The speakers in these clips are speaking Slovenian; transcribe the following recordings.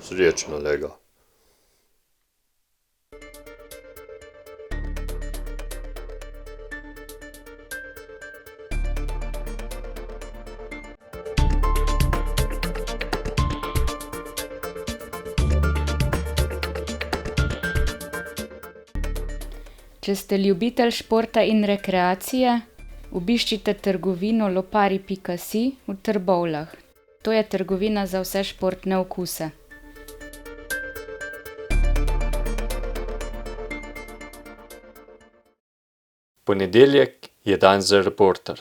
Srečno, lega. Če ste ljubitelj športa in rekreacije, obiščite trgovino lopari.si v Trbovljah. To je trgovina za vse športne okuse. Ponedeljek je dan za Reporter.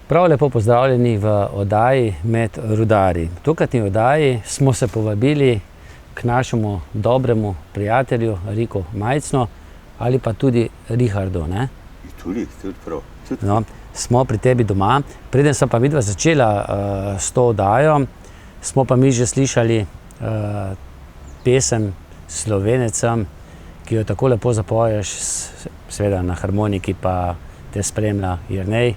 Prav lepo pozdravljeni v oddaji Med rudarji. V tokratni oddaji smo se povabili k našemu dobremu prijatelju Riku Majcnu ali pa tudi Richardu, ne? Tudi prav. No, smo pri tebi doma. Preden sem pa midva začela s to oddajo, smo pa mi že slišali pesem Slovenecem, ki jo tako lepo zapoješ, seveda na harmoniki pa te spremlja Jernej.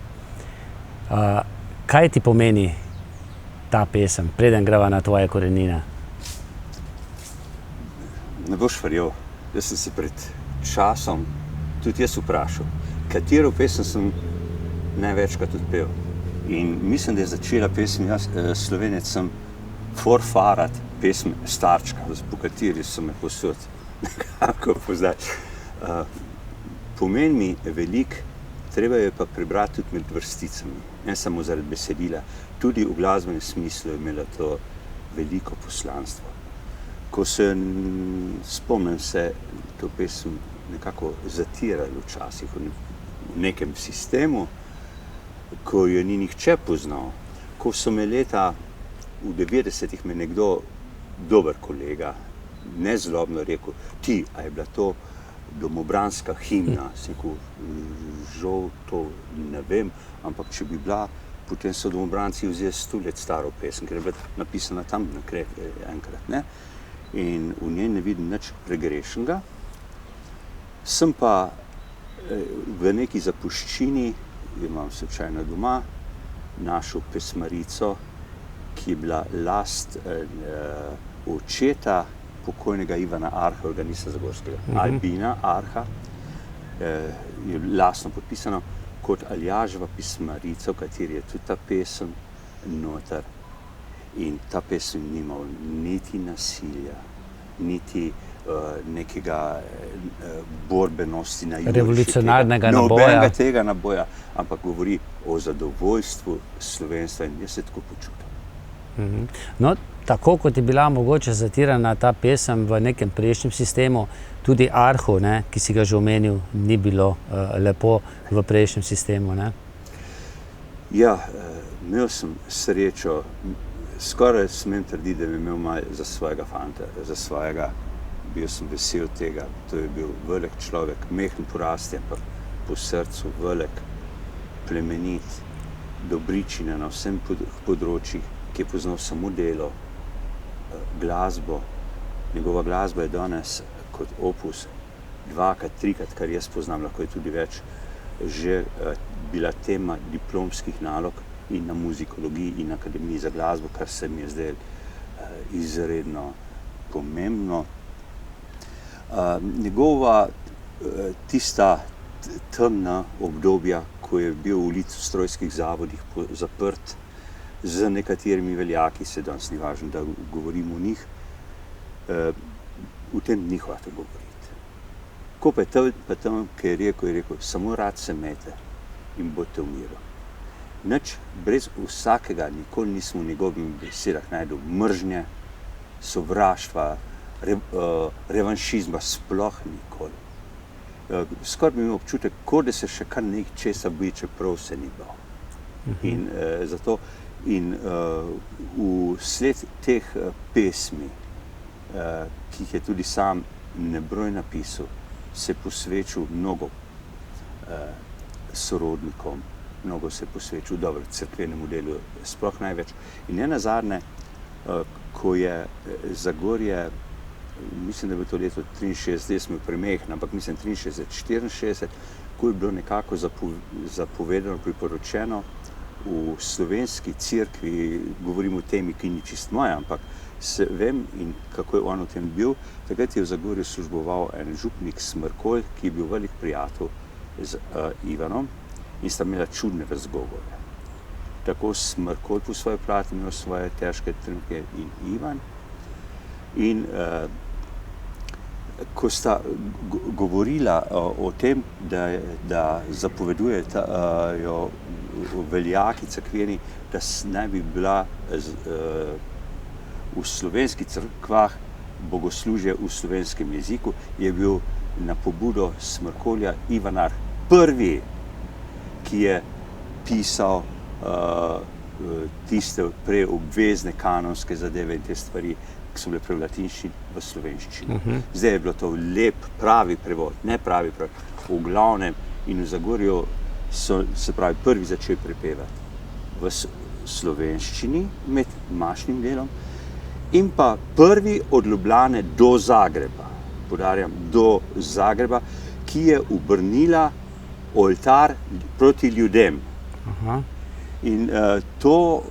Kaj ti pomeni ta pesem, preden greva na tvoje korenine? Ne boš verjel, jaz sem se pred časom tudi jaz vprašal, katero pesem sem največkrat odpel. In mislim, da je začela pesem Slovenecem forfarat, pesem Starčka, po kateri so me posod nekako poznali. Pomeni mi veliko, treba je pa prebrati tudi med vrsticami, ne samo zaradi besedila, tudi v glasbenem smislu je imela to veliko poslanstvo. Ko se spomnim se, to pesem nekako zatirali včasih v nekem sistemu, ko jo ni nihče poznal, ko so me leta v 90-ih me nekdo, dober kolega, nezlobno rekel, ti, a je bila to domobranska himna, sem rekel, žal to ne vem, ampak če bi bila, potem so domobranci vzeli 100 let staro pesem, ker je bila napisana tam enkrat, ne? In v njej ne vidim nič pregrešnega. Sem pa v neki zapuščini, imam slučajno doma, našel pesmarico, ki je bila last očeta pokojnega Ivana Arha, organista zagorskega. Albina Arha, je lastno podpisano kot Aljaževa pismarica, v kateri je tudi ta pesem noter. In ta pesem ni imel niti nasilja, niti nekega borbenosti na juži. Revolucionarnega naboja. Nobenega tega naboja, ampak govori o zadovoljstvu slovenstva in jaz se tako počutim. No, tako kot je bila mogoče zatirana ta pesem v nekem prejšnjem sistemu, tudi Arhu, ne, ki si ga že omenil, ni bilo lepo v prejšnjem sistemu. Ne? Ja, imel sem srečo, skoraj smem trditi, da bi imel malo za svojega fanta, bil sem vesel tega. To je bil velik človek, mehen po rasti, ampak po srcu velik, plemenit, dobričina na vsem področjih, ki je poznal samo delo, glasbo. Njegova glasba je danes kot opus dvakrat, trikrat, kar jaz poznam, lahko je tudi več, že bila tema diplomskih nalog in na muzikologiji in akademiji za glasbo, kar se mi je zdaj izredno pomembno. Njegova tista temna obdobja, ko je bil v strojskih zavodih zaprt z nekaterimi veljaki, se danes ni važno, da govorimo o njih, v tem ni hotel govoriti. Ko pa je tam, ki je rekel, samo rad se mete in boste v miru. Nič brez vsakega, nikoli nismo v njegovih besedah najdel mržnje, sovraštva, revanšizma, sploh nikoli. Skoraj bi imel občutek, kot da se še kar nečesa boji, čeprav se ni bal. In zato vsled teh pesmi, ki jih je tudi sam nebroj napisal, se posvečil mnogo sorodnikom, mnogo se posvečil dobro cerkvenemu delu, sploh največ. In nenazadnje, ko je Zagorje, mislim, da je bilo to leto 63, zdaj smo premehni, ampak mislim 63, 64, ko je bilo nekako zapovedano, priporočeno v slovenski cerkvi, govorim o temi, ki ni čist moja, ampak vem in kako je on v tem bil. Takrat je v Zagorju služboval en župnik Smrkolj, ki je bil velik prijatelj z Ivanom in sta imela čudne razgovore. Tako Smrkolj po svoji plati imel svoje težke trenutke in Ivan. In ko sta govorila o tem, da zapovedujejo veljaki cerkveni, da naj bi bila v slovenskih cerkvah bogoslužje v slovenskem jeziku, je bil na pobudo Smrkolja Ivan Arh prvi, ki je pisal tiste preobvezne kanonske zadeve in te stvari, ki so bile v latinščini, v slovenščini. Zdaj je bilo to lep, pravi prevod, ne pravi prevod, v glavnem in v Zagorju so se pravi prvi začeli prepevati v slovenščini med mašnim delom in pa prvi od Ljubljane do Zagreba, poudarjam, do Zagreba, ki je obrnila oltar proti ljudem. In to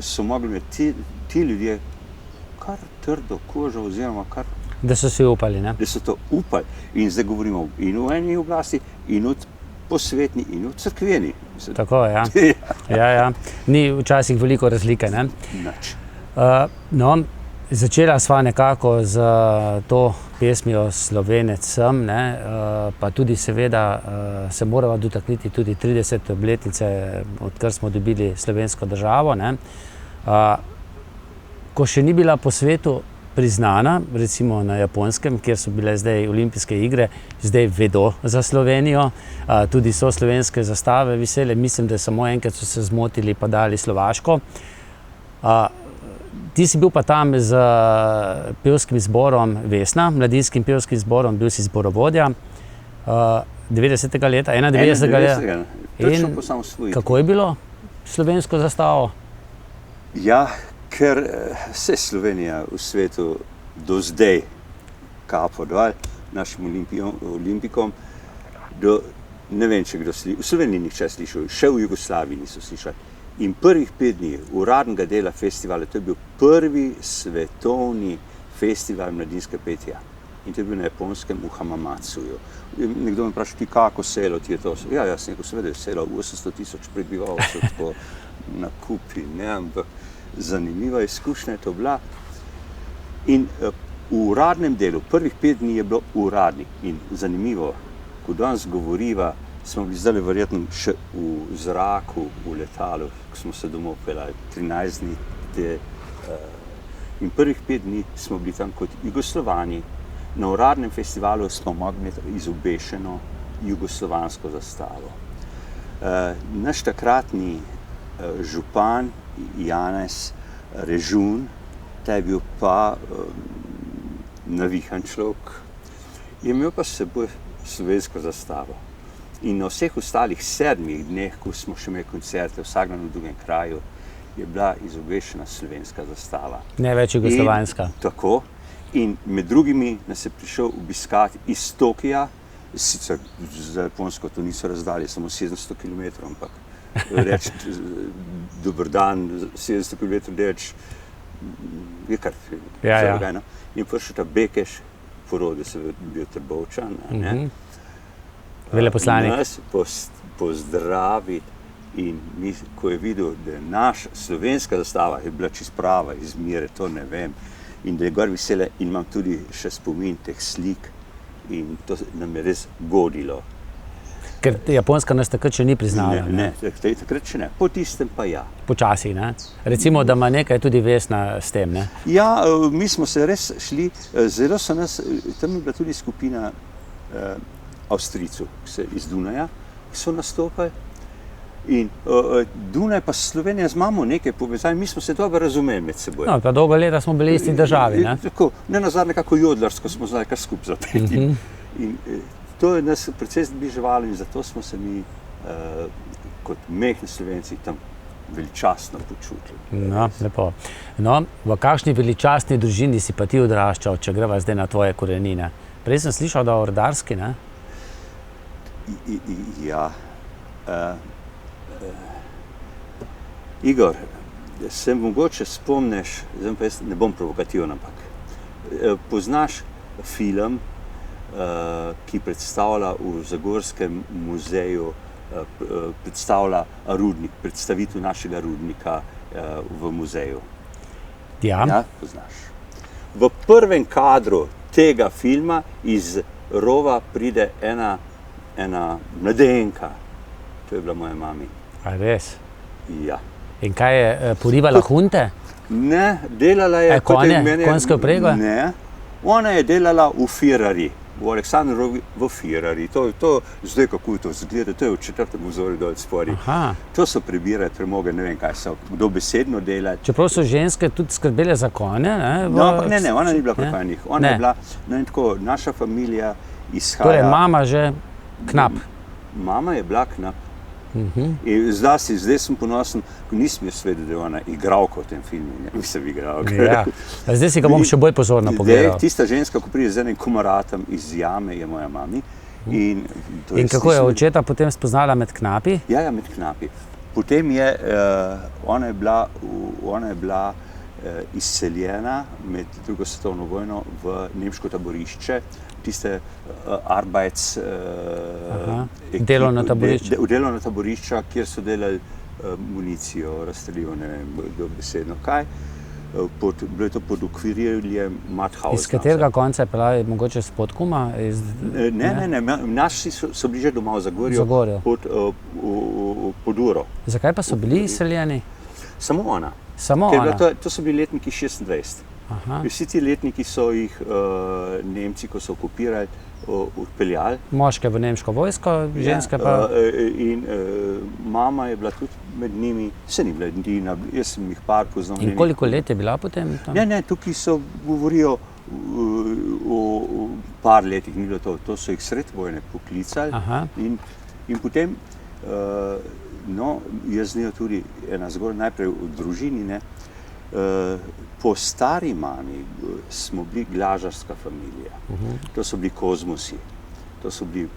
so mogli imeti ti ljudje kar trdo kožo oziroma kar... Da so si upali, ne? Da so to upali. In zdaj govorimo in v eni oblasti, in v posvetni, in v cerkveni. Tako, ja. Ja. Ni včasih veliko razlike, ne? Nič. No, začela sva nekako z to pesmijo Slovenec sem, ne? Pa tudi seveda se morava dotakniti tudi 30. obletnice, odkar smo dobili slovensko državo, ne? Ko še ni bila po svetu priznana, recimo na Japonskem, kjer so bile zdaj olimpijske igre, zdaj vedo za Slovenijo, tudi so slovenske zastave visele, mislim, da samo enkrat so se zmotili pa dali Slovaško. Ti si bil pa tam z pevskim zborom Vesna, mladinskim pevskim zborom, bil si zborovodja 90. leta, 91. leta. Točno po samosvojitvi. Kako je bilo slovensko zastavo? Ja, ker se Slovenija v svetu do zdaj kapo dol našim olimpikom, ne vem, če kdo slišal, v Sloveniji nihče slišal, še v Jugoslaviji niso slišali. In prvih 5 dni uradnega dela festivala, to je bil prvi svetovni festival mladinske petja. In to je bil na Japonskem v Hamamatsuju. Nekdo me vpraša, ti kako selo ti je to? Ja, jaz sem rekel, seveda je selo 800,000 prebivalcev, tako na kupi, ne, ampak zanimiva izkušnja je to bila. In v uradnem delu, prvih 5 dni je bilo uradnik in zanimivo, ko danes govoriva, smo bili zdaj verjetno še v zraku, v letalu, ko smo se domov peljali, 13 dni in prvih 5 dni smo bili tam kot Jugoslovani. Na uradnem festivalu smo mogli imeti izobešeno jugoslovansko zastavo. Naš takratni župan Janez Režun, ta je bil pa navihan človek, je imel pa s seboj slovensko zastavo. In na vseh ostalih 7 dneh, ko smo še imeli koncerte, vsak dan v drugem kraju, je bila izobešena slovenska zastava. Ne več jugoslovanska. Tako. In med drugimi nas je prišel obiskati iz Tokija, sicer za Japonsko to niso razdalje, samo 700 km, ampak reči dober dan, 700 km reči, je kar zalogajno. In prišel ta Bekeš, porodil se je bil Trbovčan, veleposlanik. Nas pozdraviti in ko je videl, da je naša slovenska zastava je bila čisto prava, iz Mire, to ne vem, in da je gor vesele in imam tudi še spomin teh slik in to nam je res godilo. Ker Japonska nas takrat še ni priznala. Ne, takrat še ne, po tistem pa ja. Počasi, ne? Recimo, da ima nekaj tudi Vesna s tem, ne? Ja, mi smo se res šli, zelo so nas, tam je bila tudi skupina Avstrijcev iz Dunaja, ki so nastopali. In Dunaj pa Slovenija z imamo nekaj povezali, mi smo se dobro razumeli med seboj. No, pa dolgo leta smo bili isti državi, ne? Tako, ne nazadnje kako jodlarsko smo znali kar skupaj zapeti. In to je nas precej zbliževalo in zato smo se mi kot mehni Slovenci tam veličastno počutili. No, lepo. No, v kakšni veličastni družini si pa ti odraščal, če greva zdaj na tvoje korenine? Prej sem slišal, da ordarski, ne? Ja. Igor, se mogoče spomniš, zdaj pa jaz ne bom provokativen, ampak poznaš film, ki predstavlja v Zagorskem muzeju, predstavlja rudnik, predstavitev našega rudnika v muzeju. Ja. Ja, poznaš. V prvem kadru tega filma iz rova pride ena mladenka. To je bila moja mami. A res? Ja. In kaj je, porivala hunte? Ne, delala je... Konje, konjske vprege? Ne, ona je delala v Firari, v Aleksandrovi v Firari. To zdaj kako to zgleda, to je v 4. vzorju dol spori. To so prebirali premoge, ne vem kaj so, dobesedno delati. Čeprav so ženske tudi skrbele za konje, ne? No, ampak ne, ona ni bila pri konjih. Ona je bila, ne vem tako, naša familija izhaja... Torej, mama že knap. Mama je bila knap. In zdaj sem ponosen, ko nisem jaz vedel, da je ona igralka v tem filmu. Nisem igralka. Ja. Zdaj si ga bom še bolj pozorno pogledal. Tista ženska, ko pride z enim komaratom iz jame, je moja mami. In kako je očeta potem spoznala med knapi? Ja, med knapi. Potem je, ona je bila izseljena med drugo svetovno vojno v nemško taborišče, tiste delovna taborišča, kjer so delali municijo, razstrelijo, ne vem, dobesedno kaj. Bilo je to pod okvirjem Mauthausen. Iz katerega konca je pravi, mogoče s Podkuma? Ne, naši so bili že doma v Zagorju, pod Uro. Zakaj pa so bili izseljeni? Samo ona. To so bili letniki 26. Vsi ti letniki so jih Nemci, ko so okupirali, odpeljali. Moške v nemško vojsko, ženske pa... In mama je bila tudi med njimi, se ni bila edina, jaz sem jih par poznal. In koliko let je bila potem tam? Ne, tukaj so govorijo o par letih, ni bilo to so jih sred vojne poklicali. In potem, jaz z njo tudi ena zgolj najprej v družini, ne, po stari mami smo bili glažarska familija. To so bili Kozmusi. To so bili...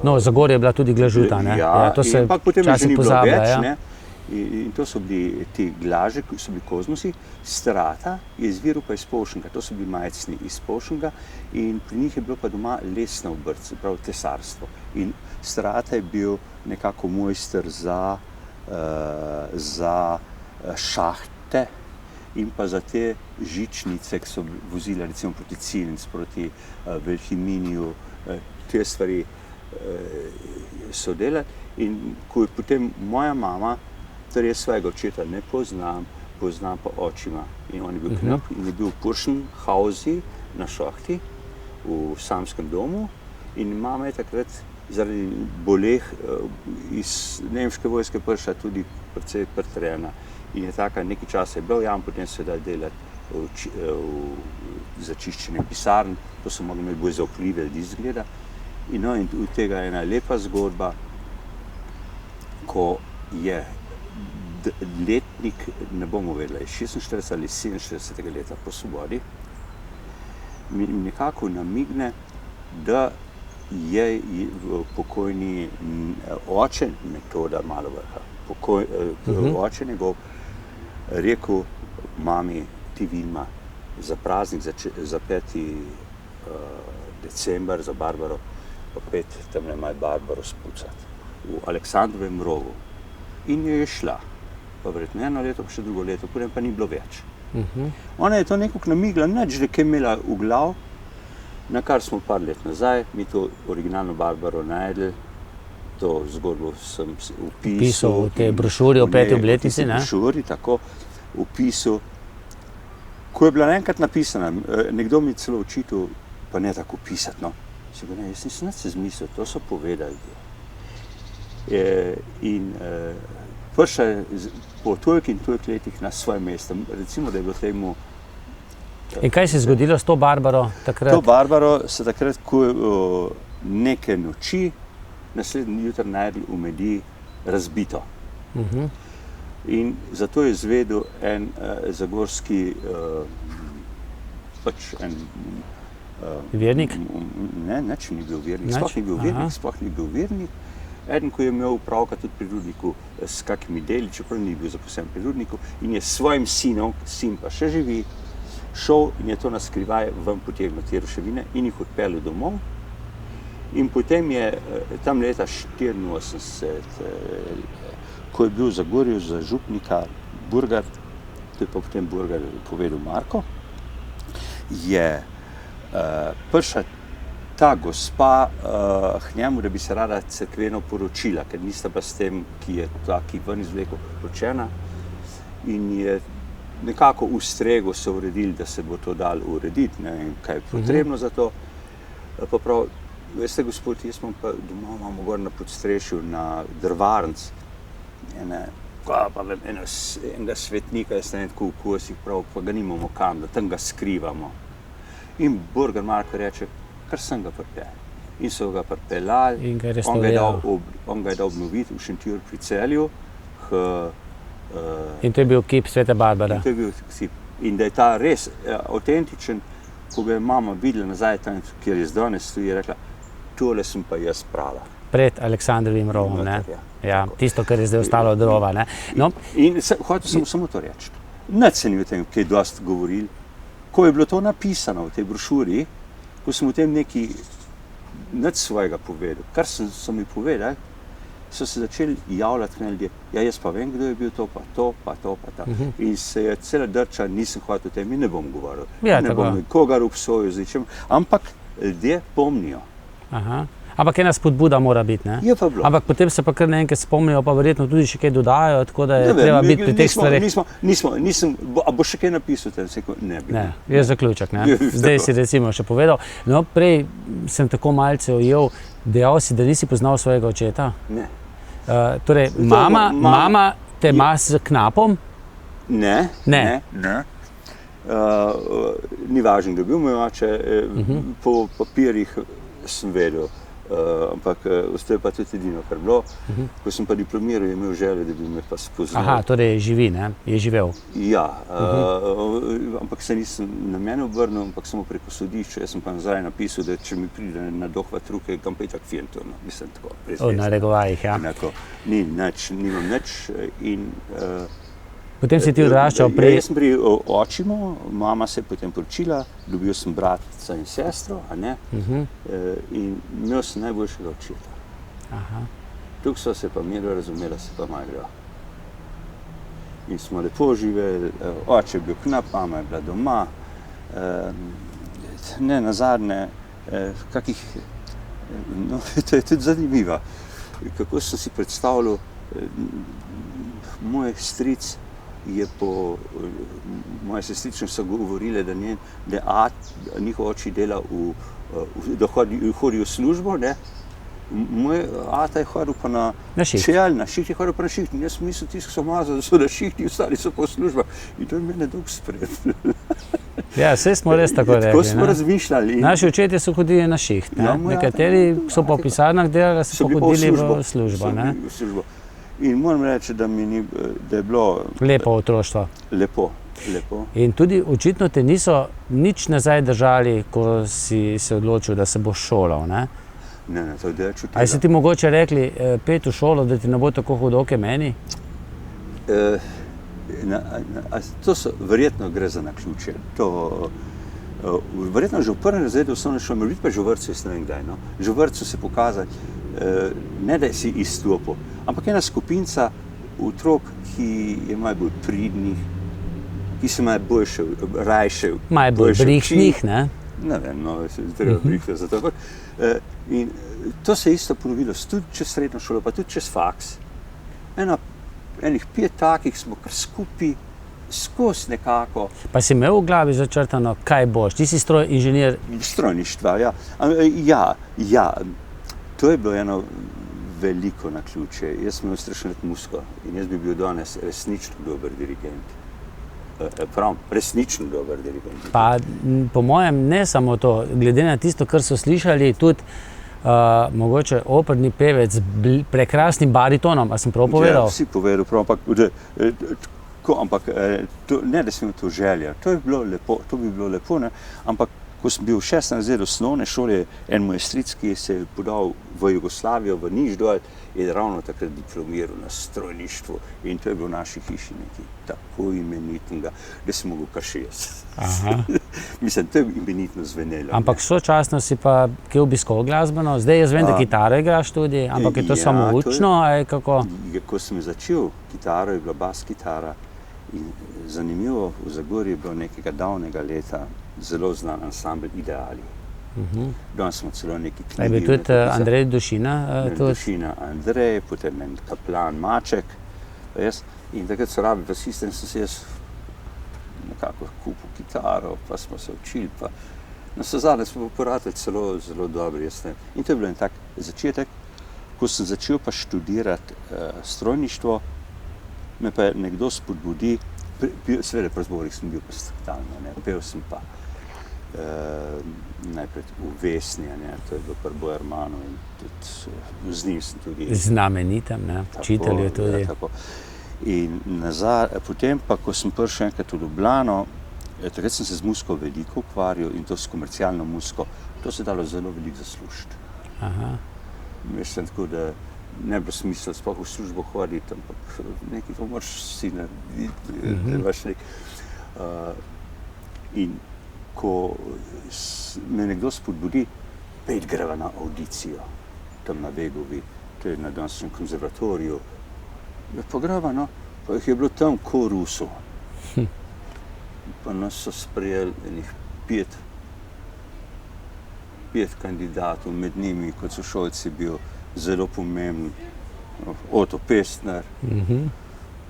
No, Zagorje je bila tudi glažuta, ne? Ja, to se potem je že ni bilo več, ne? In to so bili ti glaži, so bili kozmosi, strata je izviril pa iz Polšnega, to so bili majcni iz Polšnega in pri njih je bilo pa doma lesna obrt, se pravi tesarstvo. In strata je bil nekako mojster za šahte in pa za te žičnice, ki so vozile recimo proti Cilinc, proti Velhiminiju, te stvari so delali. In ko je potem moja mama, torej jaz svojega očeta ne poznam pa očima. In on je bil knap in je bil v Puršenhausi na šahti v samskem domu in mama je takrat zaradi boleh iz nemške vojske prišla tudi precej pritrjena. In je taka nekaj časa je bil jam, potem se da delati za čiščenje pisarn, to so mogli imeti bolj zaupljive ljudi izgleda. In od tega je ena lepa zgodba, ko je letnik, ne bomo vedela, je 46 ali 47 leta po svobodi, mi nekako namigne, da je pokojni oče, Metoda Malovrha, oče njegov, rekel mami, ti Vilma, za praznik, za 5. december, za Barbaro, pa 5 tamle maj Barbaro spucati v Aleksandrovem rogu. In je šla. Pa verjetno eno leto, pa še drugo leto, potem pa ni bilo več. Ona je to nekako namigla, nič, da je imela v glav, na kar smo par let nazaj, mi to originalno Barbaro najdli, to zgodbo sem upisal. V tej brošuri o 5. obletnici, ne? V brošuri, tako, upisal. Ko je bila enkrat napisana, nekdo mi celo očital, pa ne tako pisati, no. Se ga ne, jaz nisem nič se zmislil, to so povedali. In prišla je po toliko in toliko letih na svoje mesto. Recimo, da je bilo temu... In kaj se je zgodilo s to Barbaro takrat? To Barbaro se takrat, ko neke noči, naslednji jutri najdli v Mediji razbito. In zato je izvedel en zagorski, pač en... Vernik? Ne, nič ni bil vernik, sploh ni bil vernik. Eden, ko je imel upravka tudi pri rudniku s kakimi deli, čeprav ni bil zaposlen pri rudniku, in je s svojim sinom, sin pa še živi, šel in je to na skrivaj ven potegnil te ruševine in jih odpeljal domov. In potem je tam leta 84, ko je bil v Zagorju za župnika Burgar, to je pa potem Burgar povedal Marko, je prišla ta gospa k njemu, da bi se rada cerkveno poročila, ker nista pa s tem, ki je taki ven izvlekel, poročena. In je nekako ustregel se uredili, da se bo to dalo urediti, ne vem, kaj je potrebno za to. Pa prav, veste, gospod, jaz imam pa doma, imamo gor na podstrešju, na drvarnic, enega svetnika, jaz ne vem, tako v kosih, prav, pa ga nimamo kam, da tam ga skrivamo. In Burgar Marko reče, kar sem ga pripeljal. In so ga pripeljali, on ga je dal obnoviti v Šentjur pri Celju. In to je bil kip Svete Barbare. In da je ta res avtentičen, ko ga je mama videla nazaj tam, kjer je danes stoji, je rekla, tole sem pa jaz prava. Pred Aleksandrovim rovom, ne? Ja, tisto, kar je zdaj ostalo od rova, ne? In hotel sem samo to reči. Nič se ni o tem, kaj dosti govorili. Ko je bilo to napisano v tej brošuri, ko sem o tem nič svojega povedal, kar so mi povedali, so se začeli javljati ljudje, ja, jaz pa vem, kdo je bil to, pa to, pa to, pa ta. In se je cela drča, nisem hotel o tem in ne bom govoril. Ne bom kogar obsojil z ničem, ampak ljudje pomnijo. Ampak ena spodbuda mora biti, ne? Je pa bilo. Ampak potem se pa kar nekaj spomnijo, pa verjetno tudi še kaj dodajajo, tako da je treba biti pri teh stvareh. A bo še kaj napisal? Ne, je zaključek, ne? Zdaj si recimo še povedal. No, prej sem tako malce ujel, dejal si, da nisi poznal svojega očeta? Ne. Torej, mama te ima s knapom? Ne. Ni važno, da je bil moj oče, po papirjih sem vedel, ampak to je pa tudi edino, kar bilo. Ko sem pa diplomiral, je imel željo, da bi me pa spoznal. Aha, torej živi, ne? Je živel. Ja, ampak se nisem na mene obrnil, ampak samo preko sodišča. Jaz sem pa nazaj napisal, da če mi pride na dohvat ruke, kam pa itak fijentu, no, mislim tako. Na regovajih, ja. Nimam nič in... Potem si ti odraščal pri... Jaz sem pri očimu, mama se je potem poročila, dobil sem bratca in sestro, a ne? In imel sem najboljšega očeta. Tukaj sva se pa imela, razumela se pa malo. In smo lepo živeli, oče je bil knap, mama je bila doma. Ne nazadnje, kakih... No, to je tudi zanimivo. Kako sem si predstavljal, moj stric je po, moje sestrične so govorile, da njihov oči dela da hodi v službo, ne. Moj ata je hodil pa na šiht. Na šiht je hodil pa na šiht. In jaz sem mislil, tisti, ki so mazali, da so na šihti, ostali so po službah. In to je mene dolg spred. Ja, vse smo res tako rekli. Tako smo razmišljali. Naši očetje so hodili na šiht, ne. Nekateri so pa v pisarnah delali, so pa hodili v službo, ne. In moram reči, da je bilo... Lepo otroštvo. Lepo. In tudi očitno te niso nič nazaj držali, ko si se odločil, da se boš šolal, ne? Ne, to je čutila. Ali si ti mogoče rekli, pet v šolo, da ti ne bo tako hudo, kot meni? Verjetno gre za naključje. Verjetno že v prvem razredu osnovne šole, moram biti pa že v vrtcu, jaz ne vem kdaj, no. Že v vrtcu se pokazati, ne da si izstopil, ampak ena skupinca otrok, ki je malo bolj pridnih, ki se malo boljše, rajše, malo bolj brihnih, ne? Ne vem, no, treba brihne za to. In to se je isto ponovilo, tudi čez srednjo šolo, pa tudi čez faks. Enih 5 takih smo kar skupaj, skozi nekako. Pa si imel v glavi začrtano, kaj boš? Ti si inženir? Strojništva, ja. Ja, to je bilo eno veliko naključje. Jaz sem imel strašno muziko in jaz bi bil danes resnično dober dirigent. Resnično dober dirigent. Pa po mojem ne samo to, glede na tisto, kar so slišali, tudi mogoče operni pevec, prekrasnim baritonom, a sem prav povedal? Ja, si povedal prav, ampak ne, da sem imel to želja, to bi bilo lepo, ne, ampak ko sem bil v 6. razredu osnovne šole, en moj stric, ki se je podal v Jugoslavijo, v Niš dol, je ravno takrat diplomiral na strojništvu in to je bilo v naši hiši nekaj tako imenitnega, da sem mogel kar 60. Mislim, to je imenitno zvenelo. Ampak sočasno si pa kje obiskal glasbeno? Zdaj jaz vem, da kitaro igraš tudi, ampak je to samo učno, ali kako? Ko sem začel kitaro, je bila bas kitara in zanimivo, v Zagorju je bilo nekega davnega leta zelo znan ansambel Ideali. Danes smo celo neki knjigi. Je bil tudi Andrej Dušina? Dušina Andrej, potem en kaplan Maček. In takrat so rabi basiste in sem se jaz nekako kupil kitaro, pa smo se učili. Zadnje smo poratili zelo dobri. In to je bilo en tak začetek. Ko sem začel pa študirati strojništvo, me pa nekdo spodbudi, seveda pri zborih sem bil pa stalno, pel sem pa najprej v Vesni, to je bilo pri Bojermanu in tudi z njim sem tudi... Znamenitem, ne, učitelj je tudi. Tako. In potem pa, ko sem prišel enkrat v Ljubljano, takrat sem se z muziko veliko ukvarjal in to s komercialno muziko, to se je dalo zelo veliko zaslužiti. Mislim tako, da ne bi smisel sploh v službo hoditi, ampak nekaj pa moraš si narediti, in ko me nekdo spodbudi, pet greva na audicijo, tam na Vegovi, to je na danskem konzervatoriju, pa greva, no, pa jih je bilo tam ko Rusov. Pa nas so sprejeli enih 5 kandidatov, med njimi kot sošolci bil zelo pomemben Oto Pestner,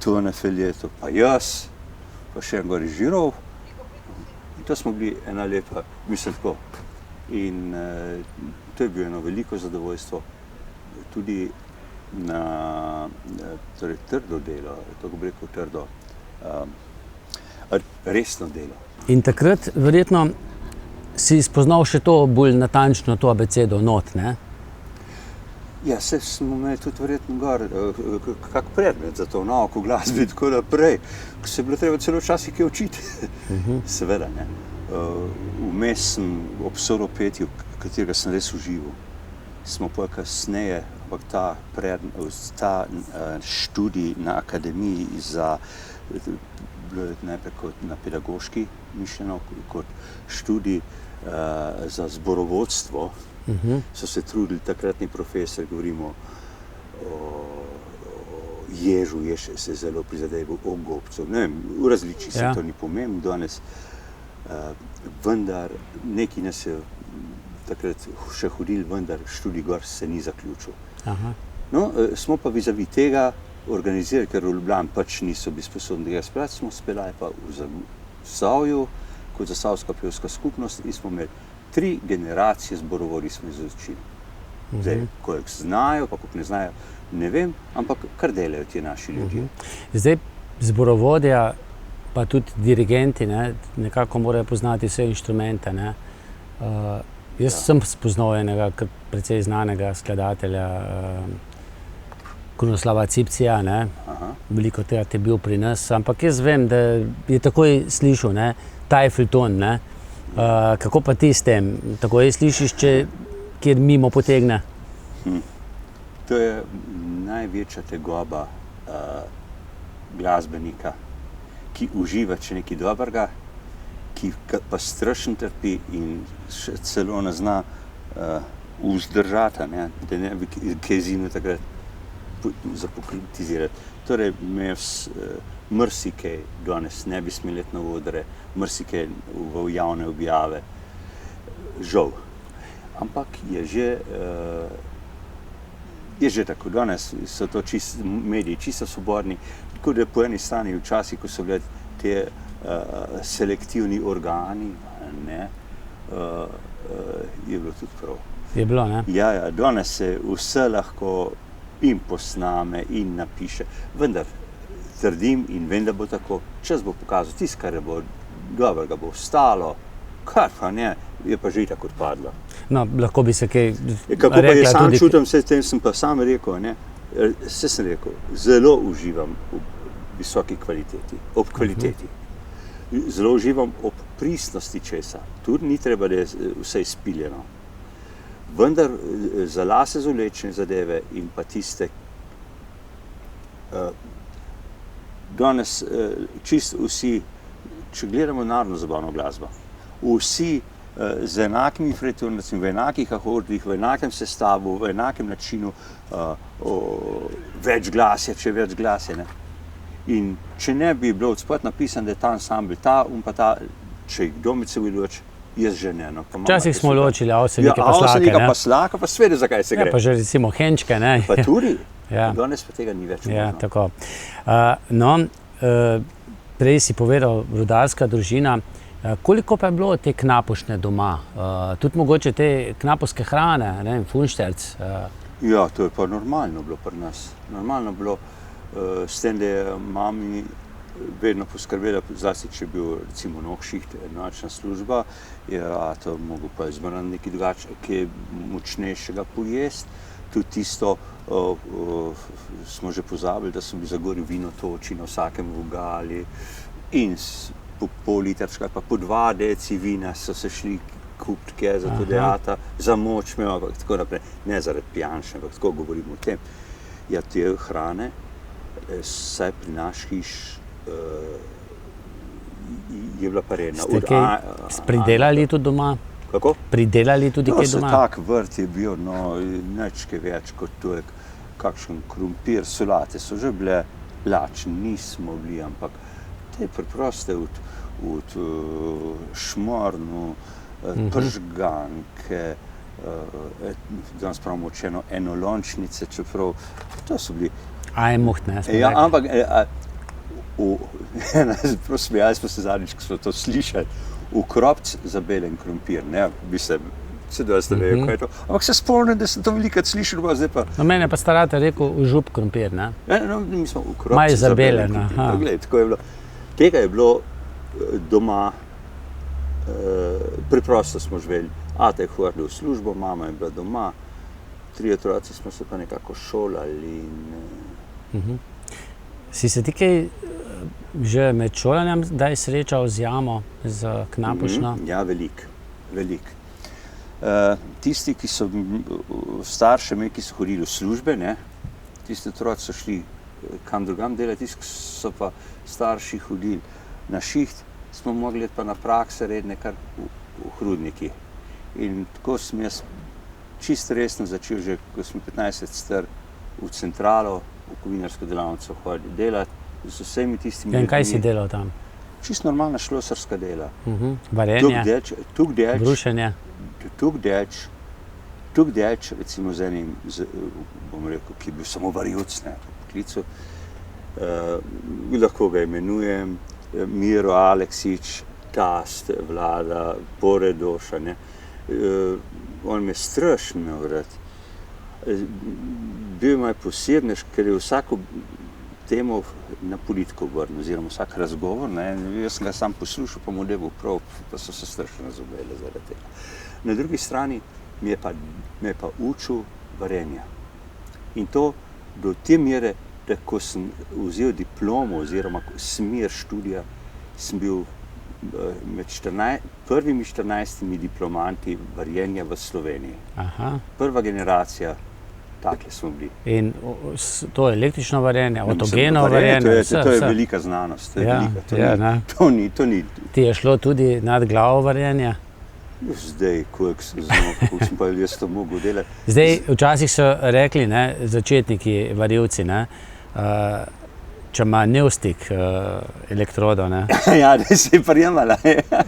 Tone Feljeto, pa jaz, pa še en gori Žirov. In to smo bili ena lepa, mislim tako. In to je bilo eno veliko zadovoljstvo, tudi na trdo delo, tako bi rekel trdo, resno delo. In takrat verjetno si spoznal še to bolj natančno, to abecedo not, ne? Ja, se smo imeli tudi verjetno gor kak predmet za to nauko glasbi in tako naprej, ko se je bilo treba celo včasih kaj učiti. Seveda, ne. Vmes sem ob solopetju, katerega sem res užival. Smo pa kasneje, ampak ta študij na akademiji bilo je najprej kot na pedagoški mišljeno, kot študij za zborovodstvo. So se trudili takratni profesor, govorimo o Ježu, Jež se je zelo prizadeval, o Gobcu, ne vem, v različnih se to ni pomembno danes, vendar neki nas je takrat še hodili, vendar študij gor se ni zaključil. No, smo pa vizavi tega organizirali, ker v Ljubljani pač niso bili sposobni tega speljati, smo speljali pa v Zasavju, kot Zasavska pevska skupnost in smo imeli 3 generacije zborovodij smo izučili. Zdaj, koliko znajo, pa koliko ne znajo, ne vem, ampak kar delajo ti naši ljudje. Zdaj, zborovodja, pa tudi dirigenti, nekako morajo poznati vse inštrumente. Jaz sem spoznal enega precej znanega skladatelja, Krunoslava Cipcija, veliko tega je bil pri nas, ampak jaz vem, da je takoj slišal, Tajfelton, kako pa ti s tem? Takoj slišiš, kjer mimo potegne? To je največja tegoba glasbenika, ki uživa če nekaj dobrega, ki pa strašno trpi in še celo ne zna vzdržati, da ne bi kaj zimno takrat zapokritizirati. Torej, marsikaj danes ne bi smeli iti na odre, marsikaj v javne objave, žal. Ampak je že tako, danes so to mediji čisto svobodni, tako da po eni strani včasih, ko so bili te selektivni organi, je bilo tudi prav. Je bilo, ne? Ja, danes se vse lahko in posname in napiše, vendar trdim in vem, da bo tako, čas bo pokazal tisto, kar bo dobrega, bo ostalo, kar pa ne, je pa že itak odpadlo. No, lahko bi se kaj kako pa jaz sam čutim, sem pa sam rekel, sem rekel, zelo uživam v visoki kvaliteti, ob kvaliteti. Zelo uživam ob pristnosti česa, tudi ni treba, da je vse izpiljeno. Vendar za lase zvlečene zadeve in pa tiste, danes čisto vsi, če gledamo narodno zabavno glasbo, vsi z enakimi freturnacimi, v enakih akordih, v enakem sestavu, v enakem načinu, več glasja, če več glasja. In če ne bi bilo odspod napisano, da je ta ansambl ta, pa ta, če jih kdo med seboj loči, jaz že ne. Včasih smo ločili Avsenika pa Slake. Avsenika pa Slaka, pa svede, zakaj se gre. Pa že recimo Henčke, ne? Pa tudi, danes pa tega ni več možno. Ja, tako. Prej si povedal rudarska družina, koliko pa je bilo te knapošne doma? Tudi mogoče te knapovske hrane, funšterc? Ja, to je pa normalno bilo pri nas. Normalno bilo, s tem, da je mami vedno poskrbela, zlasti če je bil recimo nočšiht, nočna služba, je to mogel pa izbrati nekaj drugače, kaj močnejšega pojesti. Tudi tisto smo že pozabili, da so bili za gori vino toči na vsakem vogali in po pol litrčka, pa po 2 deci vina so se šli kupiti kaj za to dejata, za moč me, ampak tako naprej. Ne zaradi pijanše, ampak tako govorimo o tem. Ja, te hrane, saj pri naš hiš je bila pa redna. Ste kaj pridelali tudi doma? Kako? Pridelali tudi kaj doma? Tak vrt je bil, nič kaj več kot to je kakšen krompir, solate so že bile lačne, nismo bili, ampak te preproste od šmornu, pržganke, danes pravimo učeno enolončnice, čeprav to so bili. Ajmoht, ne? Ja, ampak smejali smo se zadnjič, ko smo to slišali, ukropc za belen krompir, ne, se dosti vejo, kaj je to. Ampak se spomnim, da sem to velikrat slišal, zdaj pa. No, mene pa starata rekel žup krompir, ne? No, mi smo ukropc za belen krompir. Glej, tako je bilo. Tega je bilo doma, preprosto smo živeli. Ata je hodil v službo, mama je bila doma 3 otroci smo se pa nekako šolali in Si se ti kaj že med šolanjem kdaj srečal z jamo, z Knapušno? Ja, veliko. Tisti, ki so starši imeli, ki so hodili v službe, ne, tisti otroci so šli kam drugam delati, tisti, ki so pa starši hodili na šiht, smo mogli pa na prakse redne kar v Hrudniki. In tako sem jaz čisto resno začel že, ko sem 15 let star, v centralo, v kovinarsko delavnico hoditi delati z vsemi tistimi In kaj si delal tam? Čisto normalna šlosarska dela. Varenje, Tukaj brušenje? Tukaj delč, recimo z enim, bom rekel, ki je bil samo varilc, ne, po poklicu, lahko ga imenujem, Miro Aleksič, tast, Vlada, Poredoša, ne. On me strašno imel rad. Bil je posebnež, ker je vsako temo na politiko obrnil, oziroma vsak razgovor, ne. Jaz sem ga sam poslušal, pa mu debil prav, pa so se strašno razumeli zaradi tega. Na drugi strani me je pa učil varenja. In to do te mere, da ko sem vzel diplomo oziroma smer študija, sem bil med prvimi 14 diplomanti varjenja v Sloveniji. Aha. Prva generacija, takle smo bili. In to je električno varenje, avtogeno varenje? To je velika znanost. To ni. Ti je šlo tudi nad glavo varenje? Zdaj, koliko sem pa jaz to mogel delati. Zdaj, včasih so rekli, ne, začetniki varilci, ne, če ima neustik elektrodo, ne. Ja, da se je prijemala.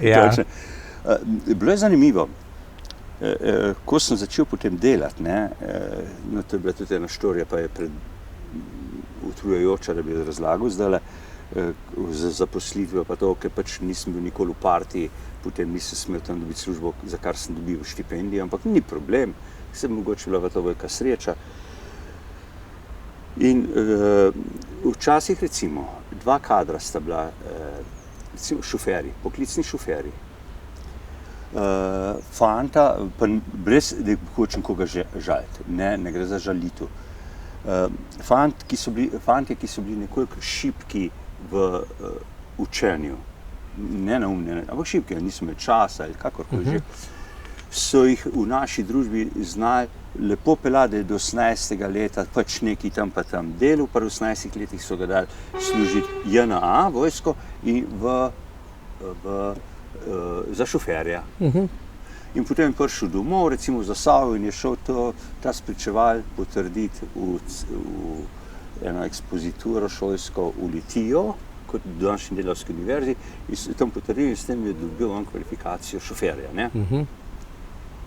Ja. Bilo je zanimivo. Ko sem začel potem delati, ne, no, to je bila tudi ena štorija, pa je utrujajoča, da bi jo razlagal zdajle, z zaposlitvijo pa to, ker pač nisem bil nikoli v partiji, potem nisem smel tam dobiti službo, za kar sem dobil štipendijo, ampak ni problem, se mogoče bila to velika sreča. In včasih recimo 2 kadra sta bila recimo šoferji, poklicni šoferji. Fanta, pa brez, da hočem koga žaliti, ne gre za žalitev. Fantje, ki so bili nekoliko šibki v učenju, ne neumni, ampak šibki, niso imeli časa ali kakorkoli že, so jih v naši družbi znali lepo peljati, da je do 18. leta pač neki tam pa tam delal, pa v 18 letih so ga dali služiti JNA, vojsko, in za šoferja. In potem je prišel domov, recimo v Zasavju, in je šel ta spričeval potrditi v eno ekspozituro šolsko v Litijo, kot današnji delavski univerzi, in tam potrdil in s tem je dobil on kvalifikacijo šoferja, ne.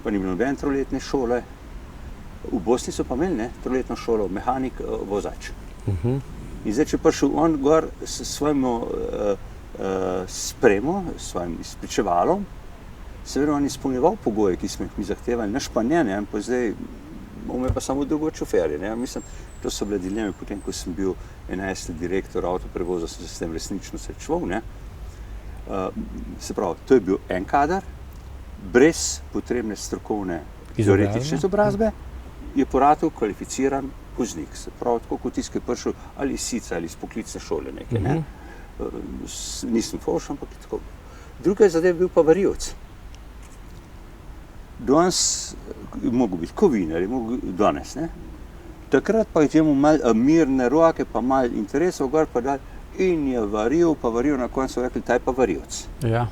Pa ni bilo nobene 3-letne šole. V Bosni so pa imeli, ne, 3-letno šolo, mehanik, vozač. In zdaj, če je prišel on gor s svojim spremo, s svojim izpričevalom, seveda on izpolnjeval pogoje, ki smo jih mi zahtevali, naš pa ne, pa zdaj imel pa samo drugo šoferje, ne. Mislim, to so bile dileme, potem, ko sem bil 11 direktor avtoprevoza, sem se s tem resnično srečeval, ne. Se pravi, to je bil en kadar, brez potrebne strokovne teoretične izobrazbe, je poratel kvalificiran voznik. Se pravi, tako kot tisti, ki je prišel ali iz SIC ali iz poklicne šole nekaj, ne. Nisem fovš, ampak tako. Druga zadeva je bil pa varilec. Danes je mogel biti kovinar, je mogel danes, ne. Takrat pa je temu malo mirne roke, pa malo interesov gor pa dal in je varil, na koncu so rekli, taj pa varilec. Ja.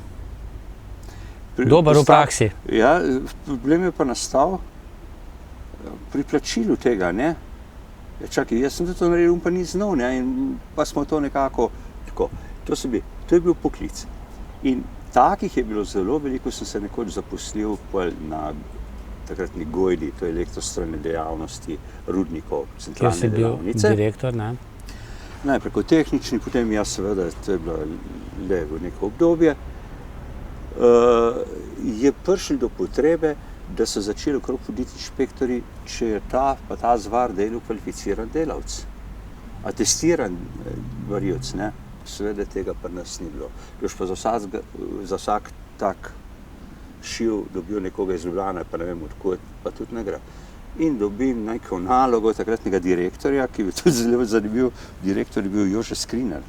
Dober v praksi. Ja, problem je pa nastal pri plačilu tega, ne. Ja, čakaj, jaz sem to naredil, pa ni znal, ne, in pa smo to nekako tako. To je bil poklic. In takih je bilo zelo veliko, sem se nekoč zaposlil na takratni Gojdi, to je elektrostrojne dejavnosti, Rudnikov, centralne delavnice. Kjer si bil direktor, ne? Najprej kot tehnični, potem jaz seveda, to je bilo le v neko obdobje, je prišlo do potrebe, da so začeli okrog hoditi inšpektorji, če je ta zvar delal kvalificiran delavec, atestiran varilec, ne. Seveda tega pa nas ni bilo. Boš pa za vsak tak šiv dobil nekoga iz Ljubljane, pa ne vem odkud, pa tudi ne gre. in dobim neko nalogo takratnega direktorja, ki je tudi zelo zanimiv. Direktor je bil Jože Skrinar,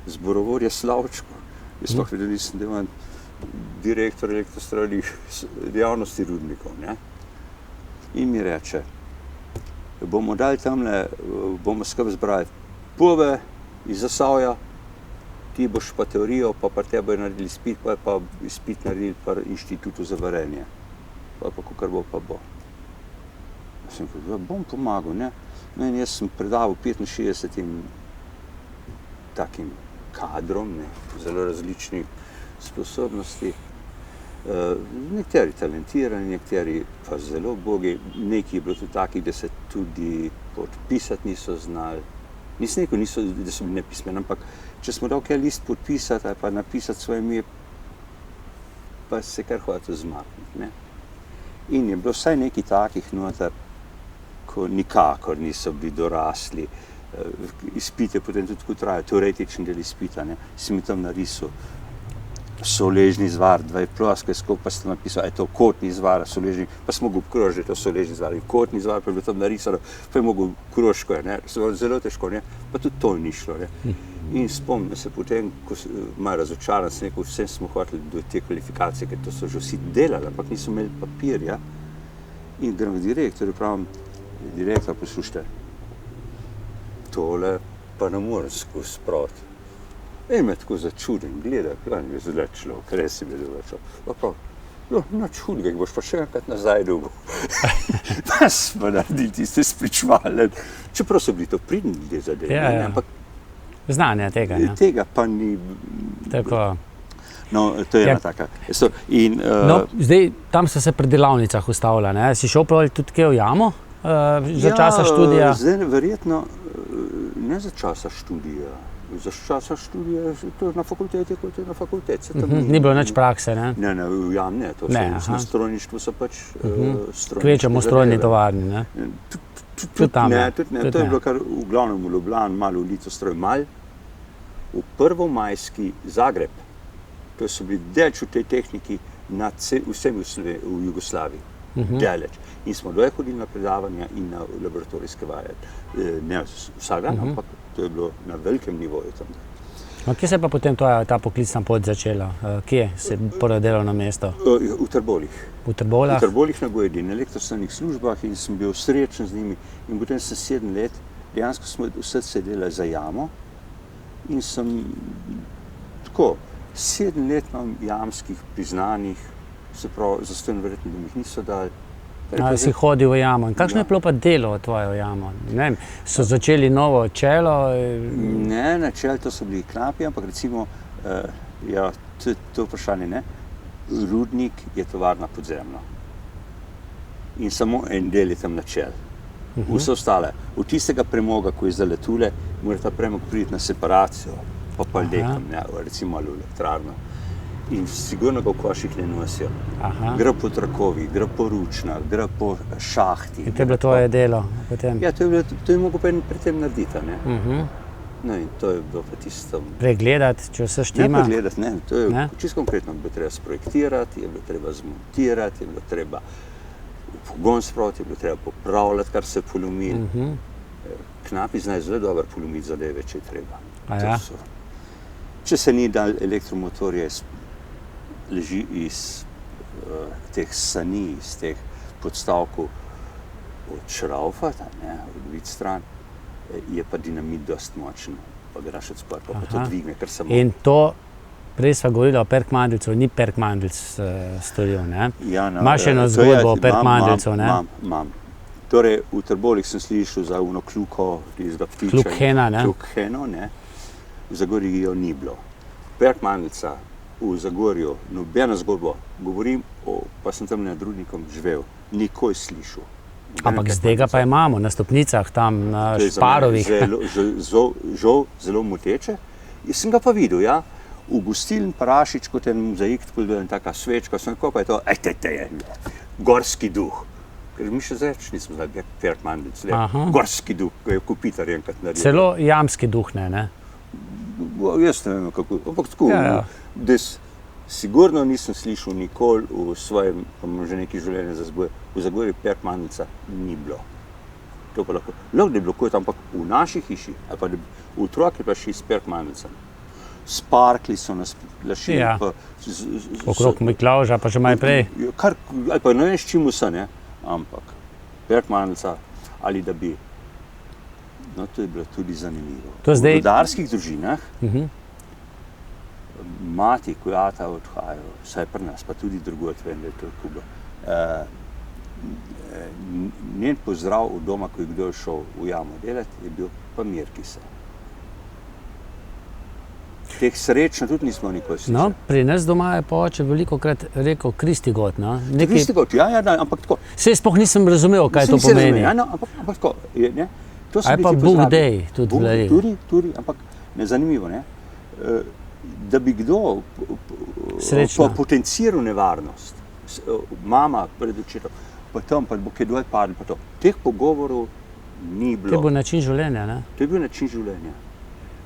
zborovodja Slavčko. Jaz sploh vedel nisem, da imam direktor elektrostrojnih dejavnosti rudnikov. Ne? In mi reče, bomo dali tamle, bomo skupaj zbrali pove iz Zasavja, ti boš pa teorijo, pa te bojo naredili izpit, pa izpit naredili pa inštitutu za varenje. Pa kakor bo, pa bo. Jaz sem rekel, bom pomagal, ne. No in jaz sem predaval 65 takim kadrom, ne, zelo različnih sposobnosti. Nekateri talentirani, nekateri pa zelo ubogi. Nekaj je bilo tudi takih, da se tudi podpisati niso znali. Nisem rekel, da so bili nepismeni, ampak če smo dal kaj list podpisati ali pa napisati svoje ime, pa se kar hotel zmakniti, ne. In je bilo vsaj nekaj takih noter, ko nikakor niso bili dorasli. Izpite potem tudi tako trajajo, teoretični del izpita, ne. Si mi tam narisal soležni izvar, 2 ploske skupaj, pa sem napisal, to kotni izvar, soležni, pa smo mogli obkrožiti to soležni izvar, in kotni izvar, pa je bilo tam narisano, pa je mogel krožko, ne, zelo težko, ne, pa tudi to ni šlo, ne. In spomnim se potem, ko malo razočaran, sem rekel, vsem smo hoteli do te kvalifikacije, ker to so že vsi delali, ampak niso imeli papirja. In grem k direktorju, pravim, direktor, poslušajte, tole pa ne morem skozi spraviti. In me tako začuden gleda, kaj mi je zelo človek, res si me zelo človek. Pa prav, nič hudega, boš pa še enkrat nazaj dobil. Pa smo naredili tiste spričvale, čeprav so bili to pridni ljudje zadeve, ampak znanja tega, ne? Tega pa ni. Tako. No, to je ena taka. In, no, zdaj, tam so se pri delavnicah ustavila, ne? Si šel prav tudi kje v jamo za časa študija? Zdaj verjetno ne za časa študija. Za časa študija, to je na fakulteti, kot je na fakulteti. Ni bilo nič prakse, ne? Ne, v jam ne, to so na strojništvu so pač strojništvo. Kvečemo strojni tovarni, ne? Tudi tam, ne. To je bilo kar v glavnem v Ljubljani, malo v Litostroj, malo v Prvomajski Zagreb. To so bili daleč v tej tehniki nad vsem v Jugoslaviji. Daleč. In smo dole hodili na predavanja in na laboratorijske vaje. Ne vsak dan, ampak to je bilo na velikem nivoju tam. No, kje se pa potem ta poklicna pot začela? Kje se prvo delovno mesto? V Trbovljah. V Trbovljah? V Trbovljah na Gojedi, na elektrostrojnih službah in sem bil srečen z njimi. In potem sem 7 let, dejansko smo vse sedeli za jamo in sem tako, 7 let imam jamskih priznanih, se pravi, zastojno verjetno, da mi jih niso dali. Si hodil v jamo. In kakšno je bilo pa delo tvoje v jamo? Ne vem, so začeli novo čelo? Ne, na čelu to so bili knapi, ampak recimo, to vprašanje ne, rudnik je tovarna podzemno. In samo en del je tam na čelu. Vse ostale. Od tistega premoga, ko je zdaj tule, mora ta premog priti na separacijo, pa dekam, recimo ali v elektrarno. In sigurno ga v koših ne nosijo. Gre po trakovih, gre po ručnah, gre po šahti. In to je bilo tvoje delo potem? Ja, to je mogel pri tem narediti, ne. No in to je bilo pa tisto. Pregledati, če vse štima? Ne pregledati, ne. To je čisto konkretno. Je bilo treba sprojektirati, je bilo treba zmontirati, je bilo treba pogon spraviti, je bilo treba popravljati, kar se polomili. Knapi znajo zelo dobro polomiti zadeve, če je treba. Če se ni dal elektromotorje leži iz teh sani, iz teh podstavkov od šraufata, odviti stran, je pa dinamit dosti močen, pa ga daš odspor, pa to dvigne, kar samo. In to, prej sva govorila o Perkmandeljcu, ni Perkmandeljc storil, ne? Imaš eno zgodbo o Perkmandeljcu, ne? Imam. Torej, v Trbovljah sem slišal za ono kljuko tistega ptiča. Kljukhena, ne? Kljukheno, ne? V Zagorju jo ni bilo. Perkmandeljca v Zagorju, nobena zgodbo, govorim, pa sem tam nad rudnikom živel, nikoli slišal. Ampak zdaj ga pa imamo na stopnicah tam, na Šparovih. Žal, zelo moteče. Jaz sem ga pa videl, ja. V gostilni Parašič, kot en mozaik, tako je taka svečka, sem rekel, pa je to, gorski duh. Ker mi še zdaj nismo znali, Perkmandeljc, gorski duh, ko je Kopitar enkrat naredil. Celo jamski duh, ne? Jaz ne vem kako, ampak tako, Sigurno nisem slišal nikoli v svojem, pa imam že nekaj življenja za zboj, v Zagorju perkmandelca ni bilo. To pa lahko da je bilo kot, ampak v naši hiši, ali pa otrok je pa šli s perkmandelcem. Sparkli so nas lašili. Ja. Okrog Miklavža, pa že malo prej. Ali pa ne vem, s čim vse, ne, ampak perkmandelca ali da bi. No, to je bilo tudi zanimivo. To zdaj... V rudarskih družinah mati, ko ata odhajajo, vsaj pri nas, pa tudi drugod, vem, da je to Kuba. Njen pozdrav od doma, ko je kdo šel v jamo delati, je bil pa mirki se. Teh srečno tudi nismo nikoli slišali. No, pri nas doma je pa oče velikokrat rekel Kristi God, no? Kristi God, ja, ampak tako. Saj sploh nisem razumel, kaj to pomeni. Ja, no, ampak tako, ne. Ali pa Bog dej, tudi vleri. Tudi, ampak zanimivo, ne. Da bi kdo potenciral nevarnost, mama pred očetom, pa tam, pa bo kaj dol padlo, pa to. Teh pogovorov ni bilo. To je bil način življenja, ne? To je bil način življenja.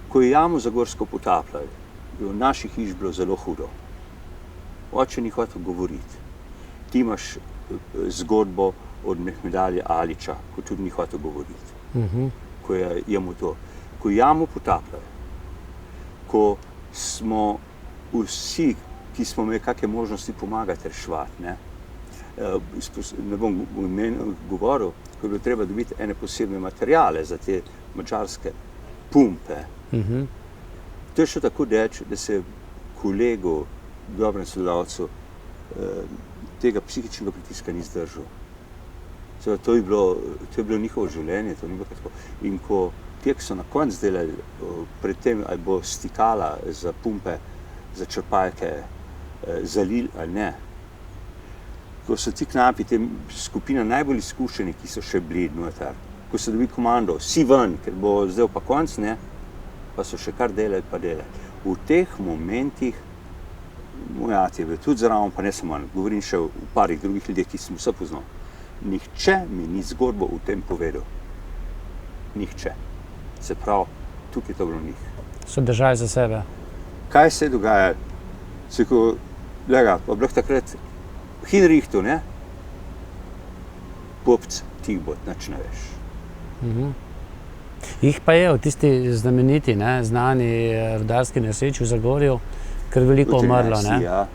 Ko je jamo Zagorsko potapljali, je v naših hiš bilo zelo hudo. Oče ni hotel govoriti. Ti imaš zgodbo od Mehmedalija Aliča, ko tudi ni hotel govoriti. Ko je jemu to. Ko jamo potapljali, ko smo vsi, ki smo imeli kakšne možnosti pomagati reševati, ne bom v imenu govoril, ko je bilo treba dobiti ene posebne materiale za te madžarske pumpe. To je še tako reči, da se kolegu, dobrem sodelavcu, tega psihičnega pritiska ni zdržal. To je bilo njihovo življenje, to ni bilo tako. In ko ti, ki so na koncu delali, pred tem, ali bo stikala za pumpe, za črpalke, zalili ali ne, ko so ti knapi, te skupina najbolj izkušeni, ki so še bili noter, ko so dobili komando, vsi ven, ker bo zdaj pa konc, ne, pa so še kar delali pa delali. V teh momentih, moj ati je bil tudi zraven, pa ne samo on, govorim še v parih drugih ljudeh, ki sem vse poznal. Nihče mi ni zgodbo v tem povedal. Nihče. Se pravi, tukaj je to bilo njih. So držali za sebe. Kaj se dogaja? Se ko, lega, pa bilo takrat Hinrihtu, ne? Popc, tih bod, nič ne veš. Jih pa je v tisti znameniti, ne, znani rudarski nesreči v Zagorju, ker veliko umrlo, ne? Ja,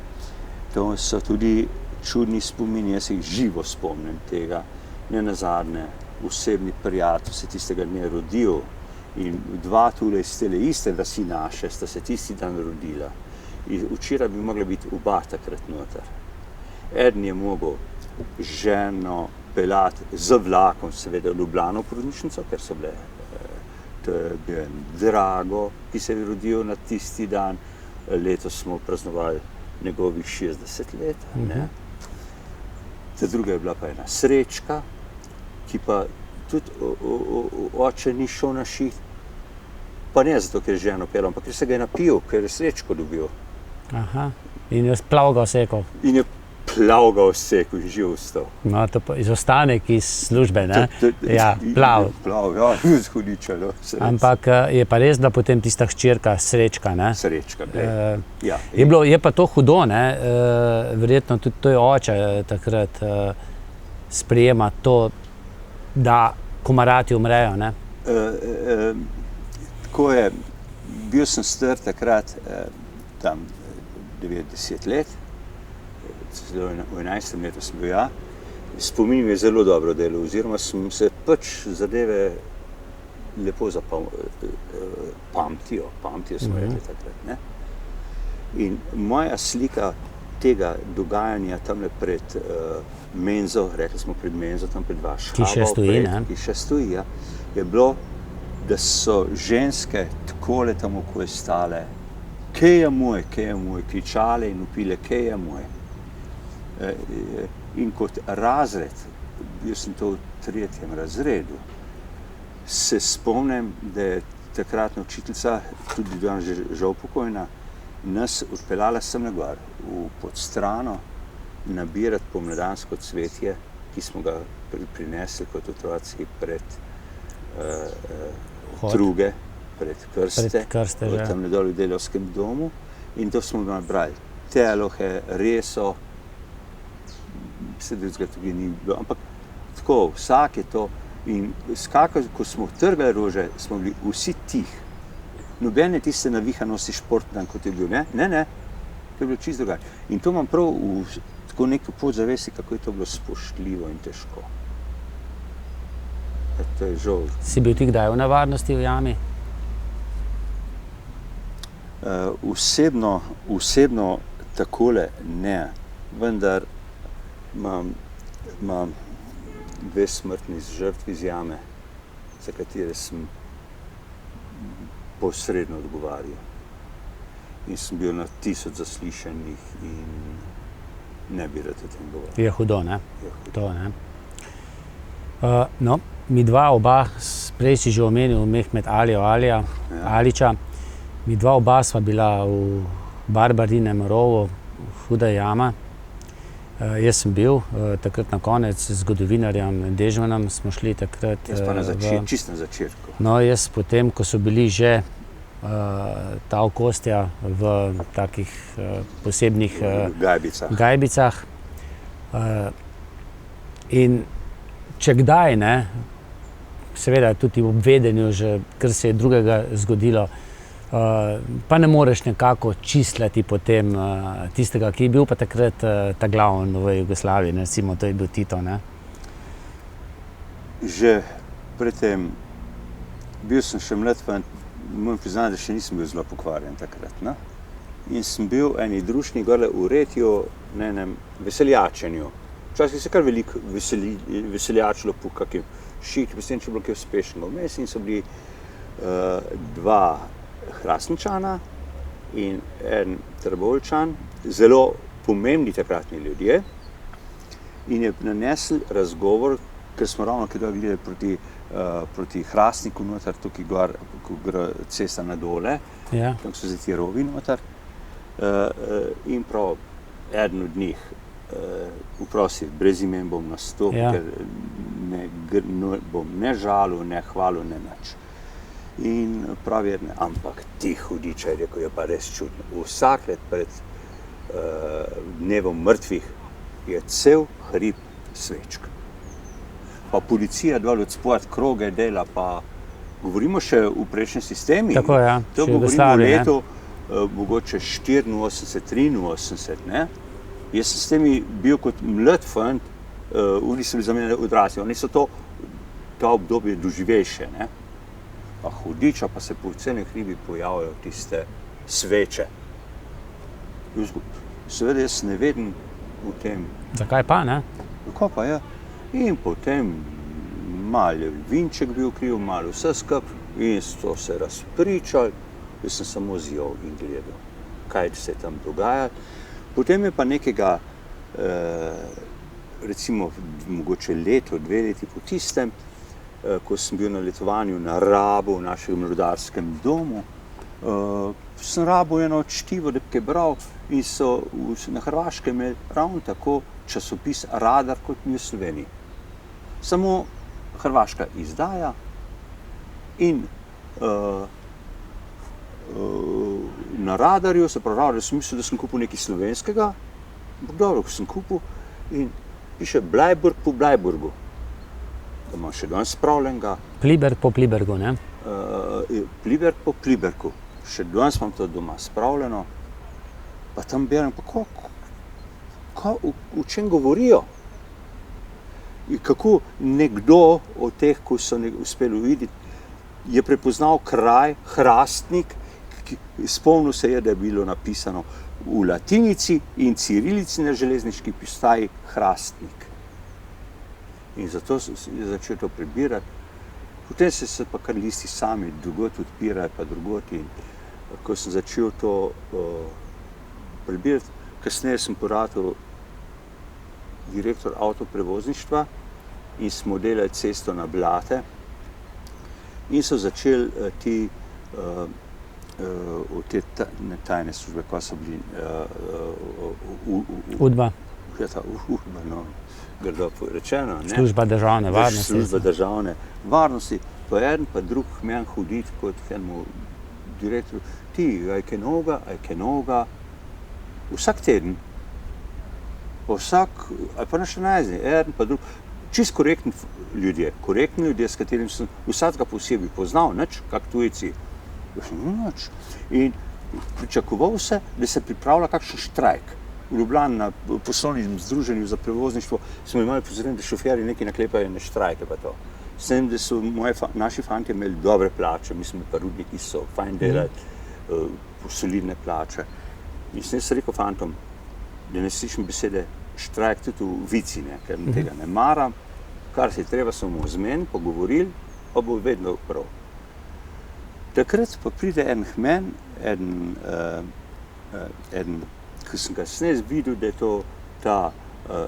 to so tudi čudni spomini, jaz jih živo spomnim tega. Ne nazadnje, osebni prijatelj se tistega dne rodil in dva tule iz tele iste vasi naše sta se tisti dan rodila. In včeraj bi mogla biti oba takrat noter. Eden je mogel ženo peljati z vlakom, seveda v Ljubljano porodnišnico, ker so bile, to je bil Drago, ki se je rodil na tisti dan. Letos smo praznovali njegovih 60 let, ne. Ta druga je bila pa ena Srečka, ki pa tudi oče ni šel na šiht, pa ne zato, ker je ženo pel, ampak ker se ga je napil, ker je Srečko dobil. Aha, in je plavga osekal. In je plavga osekal in živ ostal. No, to pa izostanek iz službe, ne? Ja, plav. Plav, ja, zhudičalo. Ampak je pa res, da potem tista hčerka Srečka, ne? Srečka, ja. Je pa to hudo, ne? Verjetno tudi to je oče takrat sprejema to, da komarati umrejo, ne? Tako je, bil sem star takrat, tam 90 let, v 11. letu sem bil ja. Spomin mi je zelo dobro delo, oziroma sem se pač zadeve lepo pamtijo smo rekli takrat, ne. In moja slika tega dogajanja tamle pred menzo, rekli smo pred menzo, tam pred Vašhavo, ki še stoji, ne? Ki še stoji, ja, je bilo, da so ženske takole tam okoli stale, kje je moj, kričale in vpile, kje je moj. In kot razred, bil sem to v 3. razredu, se spomnim, da je takratna učiteljica, tudi danes že žal pokojna, nas odpeljala sem na gor, v Podstrano, nabirati pomladansko cvetje, ki smo ga prinesli kot otroci pred Truge, pred Krste, tam dol v Delavskem domu, in to smo nabrali. telohe, reso, vse drugega tukaj ni bilo, ampak tako, vsak je to in ko smo trgali rože, smo bili vsi tih. Nobene tiste navihanosti športne, kot je bil, ne, to je bilo čisto drugače. In to imam prav v tako neki podzavesti, kako je to bilo spoštljivo in težko. To je žal. Si bil ti kdaj v nevarnosti v jami? Osebno takole ne, vendar imam 2 smrtni žrtvi iz jame, za katere sem posredno odgovarjal. In sem bil na 1000 zaslišanjih in ne bi rad o tem govoril. Je hudo, ne? Je hudo. To, ne? No, mi dva oba, prej si že omenil Mehmet Alija, Aliča, mi dva oba sva bila v Barbarinem rovu, huda jama. Jaz sem bil takrat na konec z zgodovinarjem Dežmanom, smo šli takrat. Jaz pa čisto na začetku. No, jaz potem, ko so bili že ta okostja v takih posebnih gajbicah. In če kdaj, ne, seveda tudi v vedenju, že kar se je drugega zgodilo, pa ne moreš nekako čislati potem tistega, ki je bil pa takrat ta glavn v Jugoslaviji, recimo, to je bil Tito, ne? Že predtem, bil sem še mlad, pa moram priznati, da še nisem bil zelo pokvarjen takrat, ne? In sem bil v eni društini gorle v Retju, na enem veseljačenju. Včasih se kar veliko veseljačilo po kakim šik, mislim, če bilo kaj uspešnega vmes in so bili 2 Hrastničana in en Trboveljčan, zelo pomembni takratni ljudje, in je nanesel razgovor, ker smo ravno kaj gledali proti Hrastniku noter, tukaj gor, ko gre cesta na dole, tam so zdaj ti rovi noter, in prav eden od njih vprosil, brez imen bom nastopil, ker bom ne žalil, ne hvalil, ne nič. In pravi, ampak ti hudiča, je rekel, je pa res čudno. Vsak let pred dnevom mrtvih je cel hrib svečk. Pa policija dol od spod kroge dela, pa govorimo še v prejšnjem sistemi. Tako, ja. To govorimo v letu, mogoče 84, 83, ne? Jaz sem s temi bil kot mlad fant, oni so bili za mene odrasli, oni so to obdobje doživeli še, ne? Pa hudiča, pa se po celem hribi pojavljajo tiste sveče. Seveda jaz ne vedim v tem. Zakaj pa, ne? Kako pa, ja. In potem malo vinček bil kriv, malo vse skup in so se razpričali. Jaz sem samo zjel in gledal, kaj se je tam dogajalo. Potem je pa nekega, recimo, mogoče leto, 2 leti po tistem, ko sem bil na letovanju na Rabu v našem rudarskem domu, sem Rabu eno čtivo, da bi kaj bral in so na Hrvaškem imeli ravno tako časopis Radar kot mi v Sloveniji. Samo hrvaška izdaja in na Radarju, se pravi, da sem mislil, da sem kupil nekaj slovenskega, dobro, ko sem kupil in piše Blajburg po Blajburgu. Da imam še danes spravljenega. Pliberg po Plibergu, ne? Pliberg po Plibergu. Še danes imam to doma spravljeno. Pa tam berem, pa o čem govorijo? In kako nekdo od teh, ko so uspeli videti, je prepoznal kraj, Hrastnik, spomnil se je, da je bilo napisano v latinici in cirilici na železniški postaji Hrastnik. In zato je začel to prebirati. Potem se pa kar listi sami drugod odpirajo, pa drugod. In ko sem začel to prebirati, kasneje sem poratil direktor avtoprevozništva in smo delali cesto na Blate. In so začeli te tajne službe, ko so bili Udba. Ja, ta Udba, no, grdo rečeno, ne? Služba državne varnosti. Služba državne varnosti, pa eden pa drug meni hoditi kot enemu direktorju. Ti, aj kaj novega, vsak teden, ali pa na 14 dni, eden pa drug, čist korektni ljudje, s katerimi sem vsakega posebej poznal, nič, kak tujci, nič. In pričakoval se, da se pripravlja kakšen štrajk. V Ljubljani na poslovnem združenju za prevozništvo smo imeli pozorjen, da šoferji nekaj naklepajo na štrajke pa to. S tem, da so naši fantje imeli dobre plače, mislim, da pa rudniki so fajn delati, solidne plače. In sem rekel fantom, da ne slišim besede štrajk tudi v vici, ne, ker tega ne maram, kar se je treba samo zmeniti, pogovorili, pa bo vedno prav. Takrat pa pride en hmen, ki sem ga snes videl, da je to ta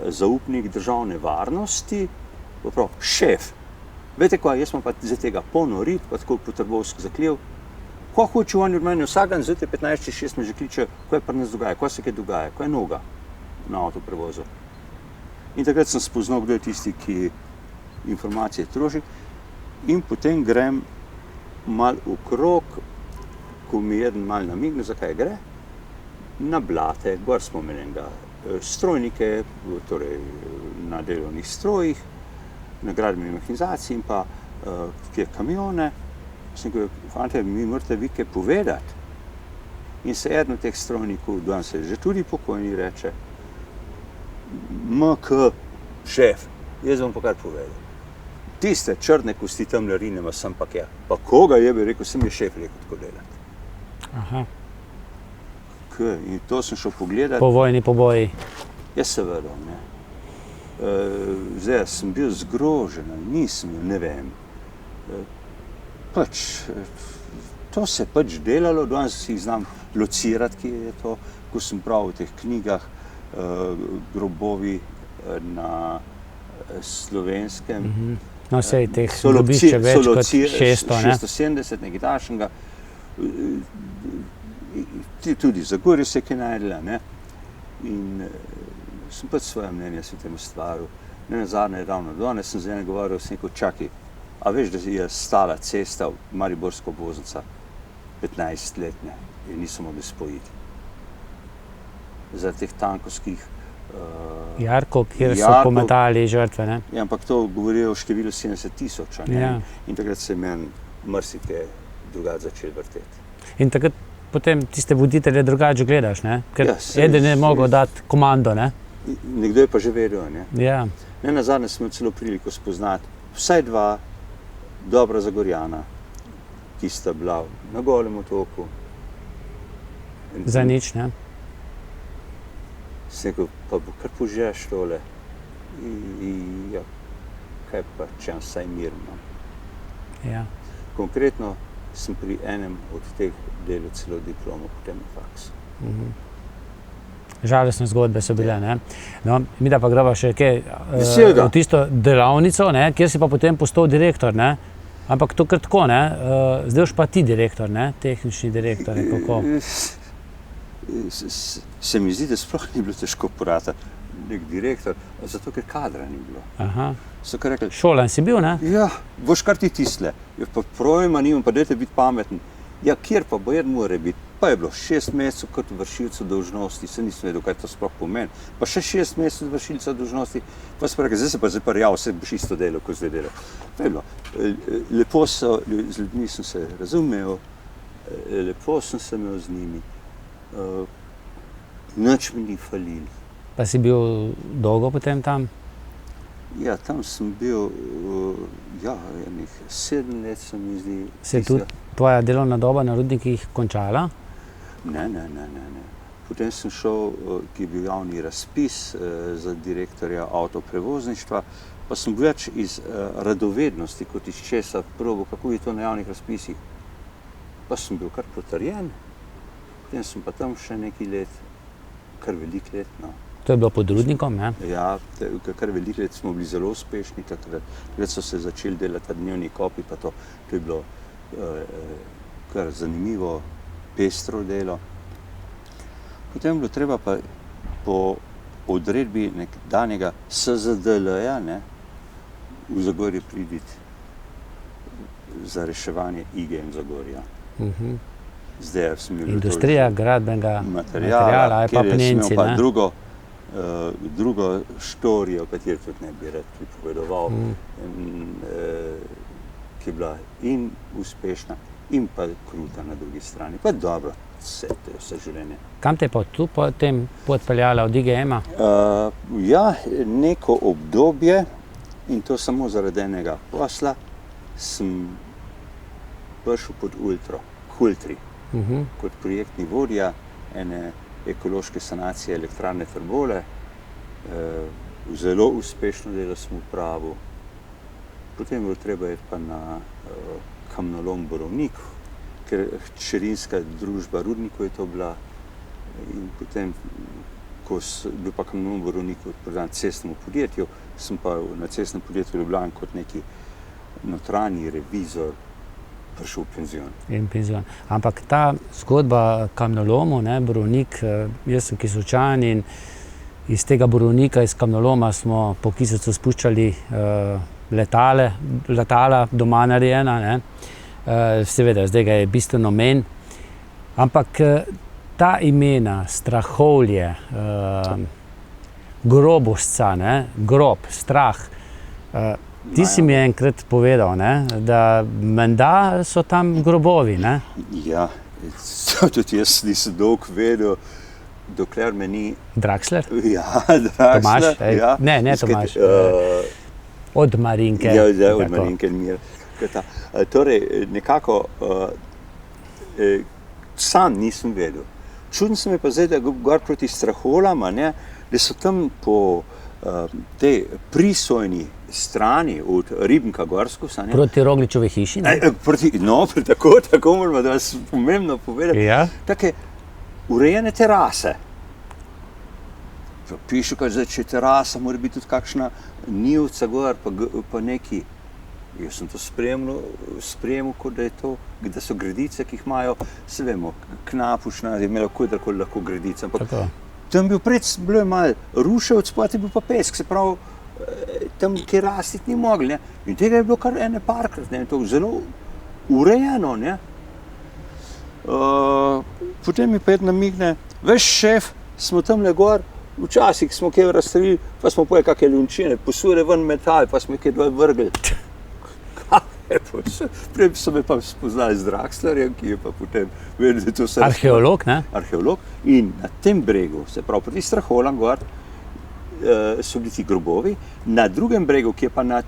zaupnik državne varnosti, prav, šef. Vete kaj, jaz sem pa za tega ponorit, pa tako po Trbovsko zaklev. Ko hoče oni od mene, vsak dan zjutraj 15:06 me že kliče, kaj pri nas dogaja, kaj se kaj dogaja, kaj je noga na avtoprevozu. In takrat sem spoznal, kdo je tisti, ki informacije troši, in potem grem malo okrog, ko mi jeden malo namigne, zakaj gre, na Blate, gor smo imeli enega strojnike, torej na delovnih strojih, na gradbeni mehanizaciji in pa kje kamione. Sem rekel, fante, mi morate vi kaj povedati. In se eden od teh strojnikov, danes se že tudi pokojni, reče, MK, šef, jaz vam pa kar povedal. Tiste črne kosti tamle rinema sem pa kja. Pa koga je, bi rekel, sem je šef rekel tako delati. Aha. In to sem šel pogledati. Povojni poboji. Ja, seveda, ne. Zdaj, sem bil zgrožen, nisem, ne vem. To se je pač delalo, danes si jih znam locirati, kje je to, ko sem bral v teh knjigah, grobovi na Slovenskem. No, sej teh grobišče več kot 600, ne? 670, nekaj takšnega. Tudi v Zagorju se je kaj najdela, ne? In sem pač svoje mnenje s tem stvaril. Nenazadnje ravno danes sem z ene govoril, sem rekel, čakaj, a veš, da je stala cesta, mariborska obvoznica, 15 let, ne, in niso mogli spojiti. Zaradi teh tankovskih jarkov, kjer so pometali žrtve, ne? Ja, ampak to govorijo o številu 70 000, ne? Ja. In takrat se je meni marsikaj drugače začel vrteti. In takrat potem tiste voditelje drugače gledaš, ne? Ker Ja, eden je mogel dati komando, ne? Nekdo je pa že vedel, ne? Ja. Nenazadnje smo celo priliko spoznati vsaj dva dobra Zagorjana, ki sta bila na Golem otoku. Za nič, ne? Sem rekel, pa bo kar požeš tole. Ja, kaj pa, če vsaj mirno. Ja. Konkretno sem pri enem od teh delal celo diplomo, potem na faksu. Žalostne zgodbe so bile, ne? No, mi da pa greva še kaj Veselega. v tisto delavnico, ne? Kjer si pa potem postal direktor, ne? Ampak to kar tako, ne? Zdaj boš pa ti direktor, ne? Tehnični direktor, kako? Se mi zdi, da sploh ni bilo težko poratati nek direktor, zato ker kadra ni bilo. Aha. So kar rekli, Šolan si bil, ne? ja, boš kar ti tisle, pa projma nimam, pa dajte biti pameten. Ja, kjer pa bo eden more biti? Pa je bilo 6 mesecev kot vršilcu dolžnosti, se nisem vedel, kaj to sploh pomeni. Pa še 6 mesecev vršilca dolžnosti, pa sem rekel, zdaj se pa zaprjal, vse boš isto delal, kot zdaj delal. To je bilo. Lepo so, z ljudmi sem se razumel, lepo sem se imel z njimi. Nič mi ni falil. Pa si bil dolgo potem tam? Ja, tam sem bil, ja, enih 7 let se mi zdi. Se je tudi tvoja delovna doba na rudnikih končala? Ne. Potem sem šel, ki je bil javni razpis za direktorja avtoprevozništva, pa sem bil več iz radovednosti, kot iz česa probil, kako je to na javnih razpisih. Pa sem bil kar potrjen, potem sem pa tam še nekaj let, kar veliko let, no. To je bilo pod rudnikom, ne? Ja, kar veliko let smo bili zelo uspešni, takrat so se začeli delati dnevni kopi, pa to je bilo kar zanimivo, pestro delo. Potem je bilo treba pa po odredbi nekdanjega SZDL-ja, ne, v Zagorje priti za reševanje IGM Zagorja. zdaj sem imel Industrija gradbenega materiala, je pa Pnenci, pa ne? drugo štorijo, o kateri tudi ne bi rad pripovedoval, ki je bila in uspešna in pa kruta na drugi strani. Pa dobro, vse življenje. Kam te pa tu potem podpeljala od IGM-a? Ja, neko obdobje, in to samo zaradi enega posla, sem prišel pod Hultri, kot projektni vodja ene ekološke sanacije elektrarne Trbovlje. Zelo uspešno delo sem upravil. Potem je bilo treba iti pa na kamnolom Borovnik, ker hčerinska družba Rudnikov je to bila. In potem, ko je bil pa kamnolom Borovnik prodan cestnemu podjetju, sem pa na cestnem podjetju Ljubljana kot neki notranji revizor prišel v penzion. Ampak ta zgodba kamnolomu, Borovnik, jaz sem Kisovčan in iz tega Borovnika, iz kamnoloma smo po Kisovcu spuščali letala doma narejena, seveda, zdaj ga je bistveno manj, ampak ta imena, Strahovlje, Grobusca, grob, strah, ti si mi enkrat povedal, da menda so tam grobovi, ne? Ja, tudi jaz nisem dolgo vedel, dokler me ni... Draxler? Ja, Draxler. Tomaž? Ja. Ne Tomaž. Od Marinke. Ja, od Marinke. Torej, nekako sam nisem vedel. Čudno se mi pa zdaj, da gor proti Straholam, da so tam po tej prisojni strani od Ribnika Gorskosa. Proti Rogličovi hiši? Tako moramo, da vas pomembno povedati. Ja. Take urejene terase. Piše, da če terasa, mora biti tudi kakšna njivca gor, pa neki. Jaz sem to spremljal, kot da je to, da so gredice, ki jih imajo, se vemo, Knapušna je imela kodarkoli lahko gredice. Tam bil bilo je malo ruševc, potem je bil pa pesk, se pravi, tam kjer rastiti ni mogli. In tega je bilo kar ene parkrat, to zelo urejeno. Potem mi pa ed namigne, veš šef, smo tamle gor, včasih smo kaj razstrelili, pa smo poje kakšne lunčine, posure ven metal, pa smo kaj dvaj vrgli. Prej so me pa spoznali z Draxlerjem, ki je pa potem vedel, da to vse... Arheolog, ne? Arheolog. In na tem bregu, se pravi proti Straholam gor, so bili ti grobovi, na drugem bregu, ki je pa nad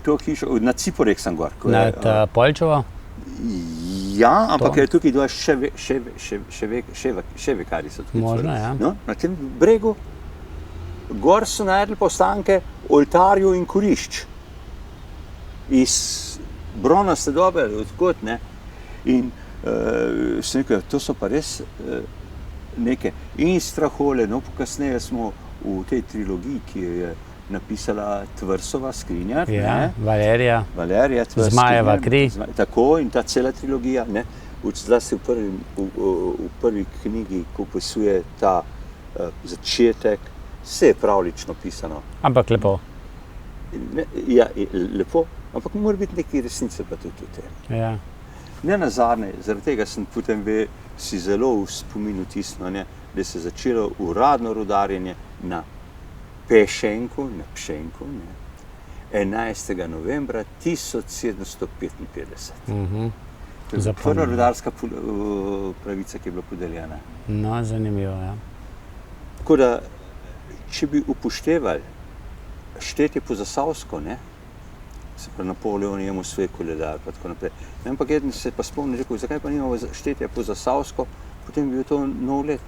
to hišo, nad Ciporeksem gor. Nad Poljčevo? Ja, ampak je tukaj dva ševekari so tukaj. Možno, ja. No, na tem bregu gor so najdli pa ostanke oltarjev in kurišč. Iz bronaste dobe, odkot, in sem rekel, to so pa res neke in Strahovlje, no, kasneje smo v tej trilogiji, ki je napisala Tvrsova skrinjar, Valerija, Zmajeva kri. Tako, in ta cela trilogija, zlasti v prvi knjigi, ko opisuje ta začetek, vse je pravlično pisano. Ampak lepo. Ja, lepo. Ampak mora biti nekaj resnice pa tudi v tem. Ja. Ne nazadnje, zaradi tega sem potem si zelo v spominu tisnil, da se je začelo uradno rudarjenje na Pšenku, 11. novembra 1755. To je prva rudarska pravica, ki je bila podeljena. No, zanimivo, ja. Tako da, če bi upoštevali štetje po Zasavsko, se pa Napoleon je imel svoj koledar, pa tako naprej. Ampak eden se pa spomni, rekel, zakaj pa nimamo štetja po Zasavsko, potem bi bil to nov let,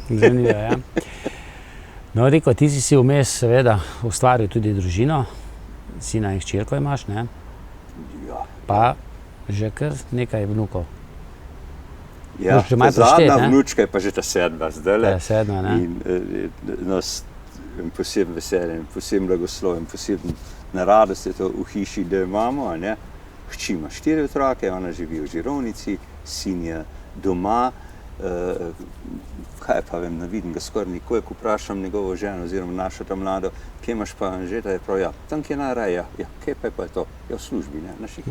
Zanimivo, ja. No, Riko, ti si vmes seveda ustvaril tudi družino, sina in hčerko imaš, Ja. Pa že kar nekaj vnukov. Ja, ta zadnja vnučka je pa že ta sedma zdajle. Ta sedma, In poseben veseljem, poseben blagoslovjem, poseben na radost je to v hiši, da imamo, Hči ima 4 otroke, ona živi v Žirovnici, sin je doma kaj pa vem, vidim ga skoraj nikoli, ko vprašam njegovo ženo oziroma našo tam mlado, kje imaš pa Anžeta, je prav, ja, tam kje najraje, ja, kje pa je to, ja, v službi, ne, naših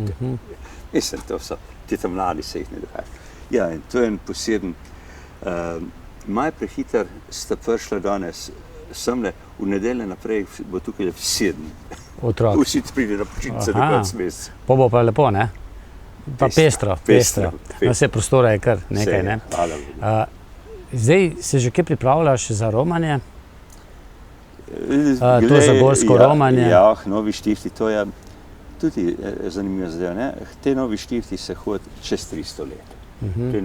Mislim, to so, ti tam mladi se jih ne dohajajo. Ja, in to je en poseben, maj prehiter sta prišla danes semle, v nedelje naprej bo tukaj 7. Otrok. Vsi pride na počitnice do konca meseca. Pa pa lepo, ne? Pa pestro. No, vse prostora je kar nekaj, ne? Zdaj se že kaj pripravljaš za romanje? To za gorsko romanje? Ja, Novi Štifti, to je tudi zanimiva zadeva, ne? Te Novi Štifti se hodi čez 300 let. To je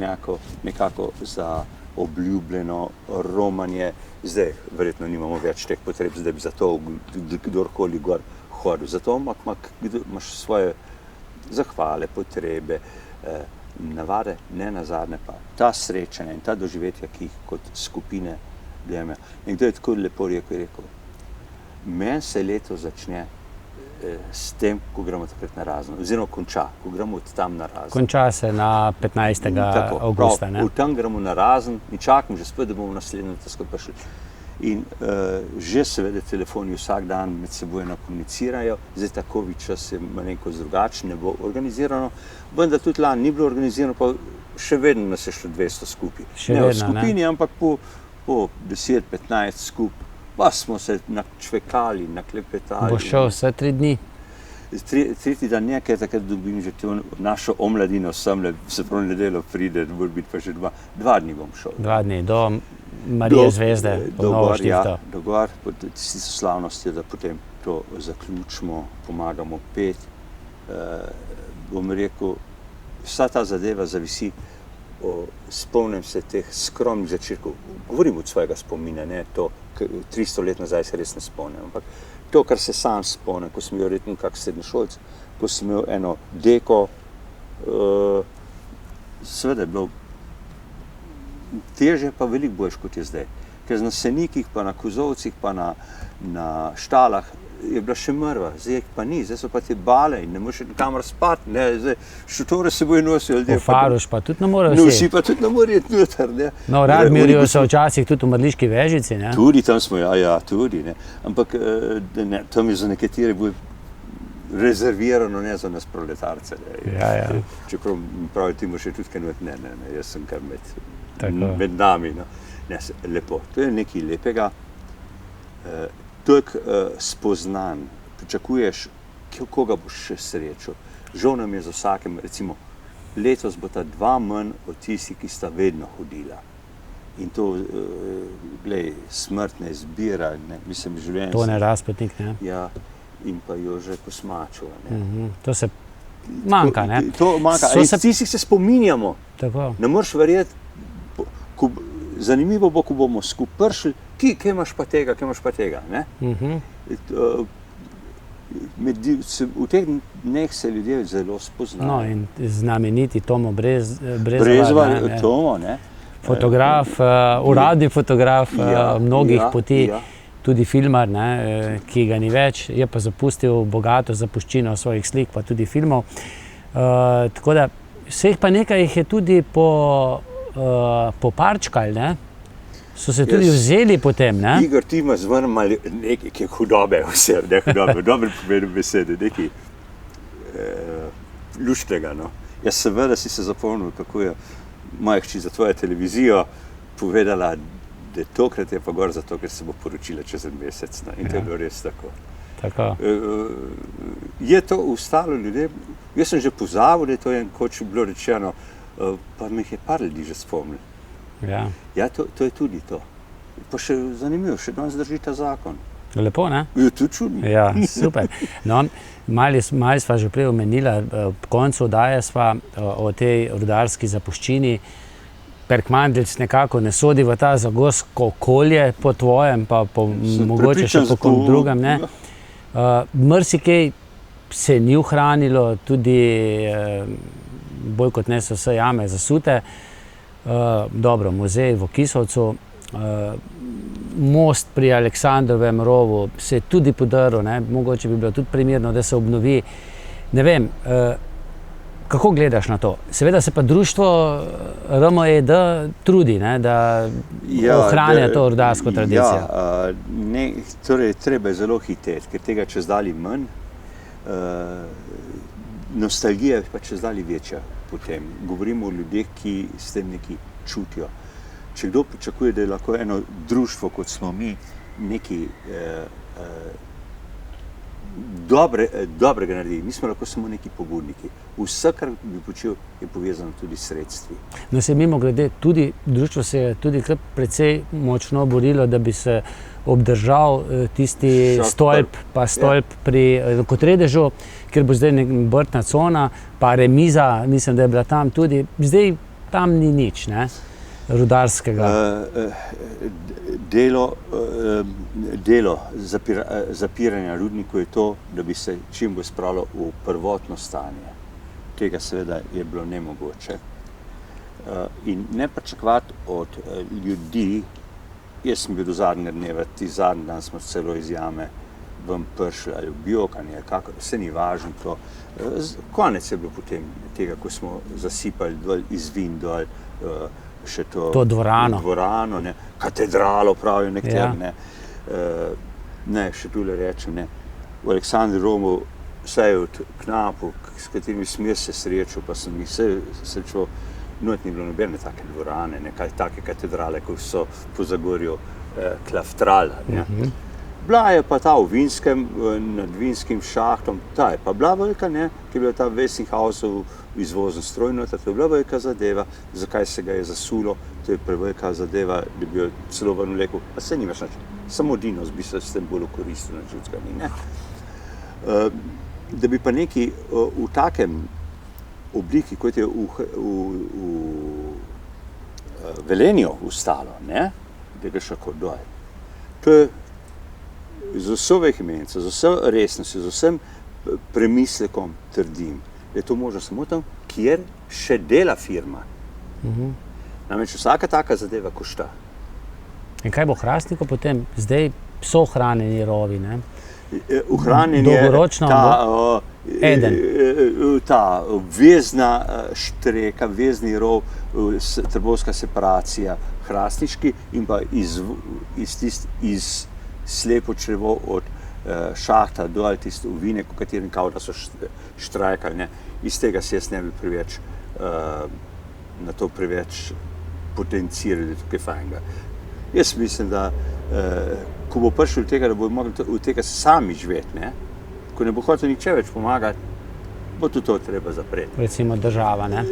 nekako za obljubljeno romanje. Zdaj verjetno nimamo več teh potreb, da bi zato kdorkoli gor hodil. Zato imaš svoje zahvale, potrebe, navade, ne nazadnje pa ta srečanja in ta doživetja, ki jih kot skupine dojemajo. Nekdo je tako lepo rekel, meni se leto začne s tem, ko gremo takrat na Razen, oziroma konča, ko gremo od tam na Razen. Konča se na 15. avgusta, ne? V tam gremo na Razen in čakam že spet, da bomo naslednjo skupaj prišli. In že seveda telefoni vsak dan med seboj komunicirajo, zdaj ta COVID čas je malenkost drugačen, ne bo organizirano, vendar tudi lani ni bilo organizirano, pa še vedno nas je šlo 200 skupaj. Ne v skupini, ampak po 10-15 skupaj. Pa smo se načvekali, naklepetali. Bo šel vse 3 dni? Tretji dan ne, ker takrat dobim že našo omladino semle, se pravi nedeljo pride, mora biti pa že 2 dni bom šel. 2 dni, do Marije Zvezde, pod Novo Štifto. Do gor, tisti slavnosti, da potem to zaključimo, pomagamo pet. Bom rekel, vsa ta zadeva zavisi, spomnim se teh skromnih začetkov. Govorim od svojega spomina, ne to, 300 let nazaj se res ne spomnim, ampak to, kar se sam spomnim, ko sem bil verjetno kak srednješolc, ko sem imel eno deko, seveda je bilo težje, pa veliko boljše, kot je zdaj. Ker na senikih, pa na kozovcih, pa na štalah je bila še mrva, zdaj pa ni, zdaj so pa te bale in ne moreš nikamor spati, ne, zdaj šotore se bojo nosijo ljudje. Po Faruš pa tudi ne morejo vsi. Vsi pa tudi ne morejo iti noter, ne. No, Radmirju so včasih tudi v Mrliški Vežici, ne. Tudi tam smo, ja, tudi, ne. Ampak tam je za nekatere bolj rezervirano, ne za nas proletarce, ne. Ja. Čeprav pravi Timo še tudi kaj ne, jaz sem kar med nami, no. Ne, lepo, to je nekaj lepega. Toliko spoznan, pričakuješ, koga boš še srečal. Žal nam je za vsakem, recimo, letos bo ta 2 manj od tistih, ki sta vedno hodila. In to, glej, smrt ne izbira, ne, mislim, življenje. Tone Razpotnik, ne. Ja, in pa Jože Kosmačova, ne. To se manjka, ne. To manjka, in tistih se spominjamo. Tako. Ne moreš verjeti, zanimivo bo, ko bomo skupaj prišli, kje imaš pa tega, ne? V teh dneh se ljudje zelo spoznajo. No, in znameniti Tomo Brezvar, Tomo, ne? Fotograf, uradni fotograf mnogih poti, tudi filmar, ne, ki ga ni več, je pa zapustil bogato zapuščino svojih slik, pa tudi filmov. Tako da, vseh pa nekaj jih je tudi poparčkali, ne? So se tudi vzeli potem, ne? Igor, ti ima zvrn malo nekaj hudobe vse, ne hudobe, dobro pomenu besede, nekaj luštnega, no. Jaz seveda si se zapomnil, kako je moja hči za tvojo televizijo povedala, da tokrat je pa gor zato, ker se bo poročila čez en mesec, no. In to je bilo res tako. Je to ustalo ljudem, jaz sem že pozabil, da je to enkoč bilo rečeno, pa mi je par ljudi že spomnil. Ja, to je tudi to. Pa še zanimivo, še danes drži ta zakon. Lepo, ne? Je to čudno. Ja, super. No, malo sva že prej omenila, po koncu oddaje sva o tej rudarski zapuščini. Perkmandeljc nekako ne sodi v ta zagorsko okolje po tvojem, pa mogoče še po kom drugem, ne? Marsikaj se ni ohranilo, tudi bolj kot ne so vse jame zasute. Dobro, muzej v Kisovcu, most pri Aleksandrovem rovu se je tudi podrl, ne, mogoče bi bilo tudi primerno, da se obnovi. Ne vem, Kako gledaš na to? Seveda se pa društvo RMED trudi, ne, da ohranja to rudarsko tradicijo. Torej, treba je zelo hiteti, ker tega čezdalje manj. Nostalgija je pa čezdalje večja potem. Govorimo o ljudeh, ki s tem nekaj čutijo. Če kdo pričakuje, da je lahko eno društvo, kot smo mi, nekaj dobrega naredi. Mi smo lahko samo neki pobudniki. Vse, kar bi počel, je povezano tudi s sredstvi. No, se mimogrede, tudi društvo se je tudi kar precej močno borilo, da bi se obdržal tisti stolp pri Kotredežu, kjer bo zdaj obrtna cona, pa remiza, mislim, da je bila tam tudi. Zdaj tam ni nič, ne, rudarskega. Delo zapiranja rudnikov je to, da bi se čim bolj spravilo v prvotno stanje. Tega seveda je bilo nemogoče. In ne pričakovati od ljudi, jaz sem bil do zadnjega dneva, zadnji dan smo celo iz jame ven prišli, ali v Biokanje, vse ni važno to. Konec je bilo potem tega, ko smo zasipali dol izvin dol, še to dvorano, ne, katedralo pravijo nekateri, ne, še tule rečem, ne. V Aleksandru Romu, vsaj od knapov, s katerimi sem jaz se srečal, pa sem jih srečal, not ni bilo nobene take dvorane, nekaj take katedrale, ko so po Zagorju klaftrali, ne. Bila je pa ta v Vinskem, nad Vinskim šahtom, ta je pa bila velika, ne, ki je bila ta Westinghousov izvozen stroj noter, to je bila velika zadeva, zakaj se ga je zasulo, to je prevelika zadeva, da bi jo celo ven vlekel, pa se nimaš nič, samo dinos bi se s tem bolj koristil na čutkani, ne. Da bi pa neki v takem obliki, kot je v Velenju ustalo, ne, da ga še kot doj. To je z vso vehemenco, z vso resnostjo, z vsem premislekom trdim, da je to možno samo tam, kjer še dela firma. Namreč vsaka taka zadeva košta. In kaj bo Hrastniku potem? Zdaj so ohranjeni rovi, ne? Dolgoročno ta vezna štreka, vezni rov, trbovska separacija, hrastniški in pa iz slepo črevo od šahta dol tisto ovine, v katerem kao da so štrajkali, ne. Iz tega se jaz ne bi preveč na to preveč potencirali, da je tukaj fajnega. Jaz mislim, da ko bo prišel do tega, da bo mogli od tega sami živeti, ne, ko ne bo hotel nihče več pomagati, bo tudi to treba zapreti. Recimo država, ne?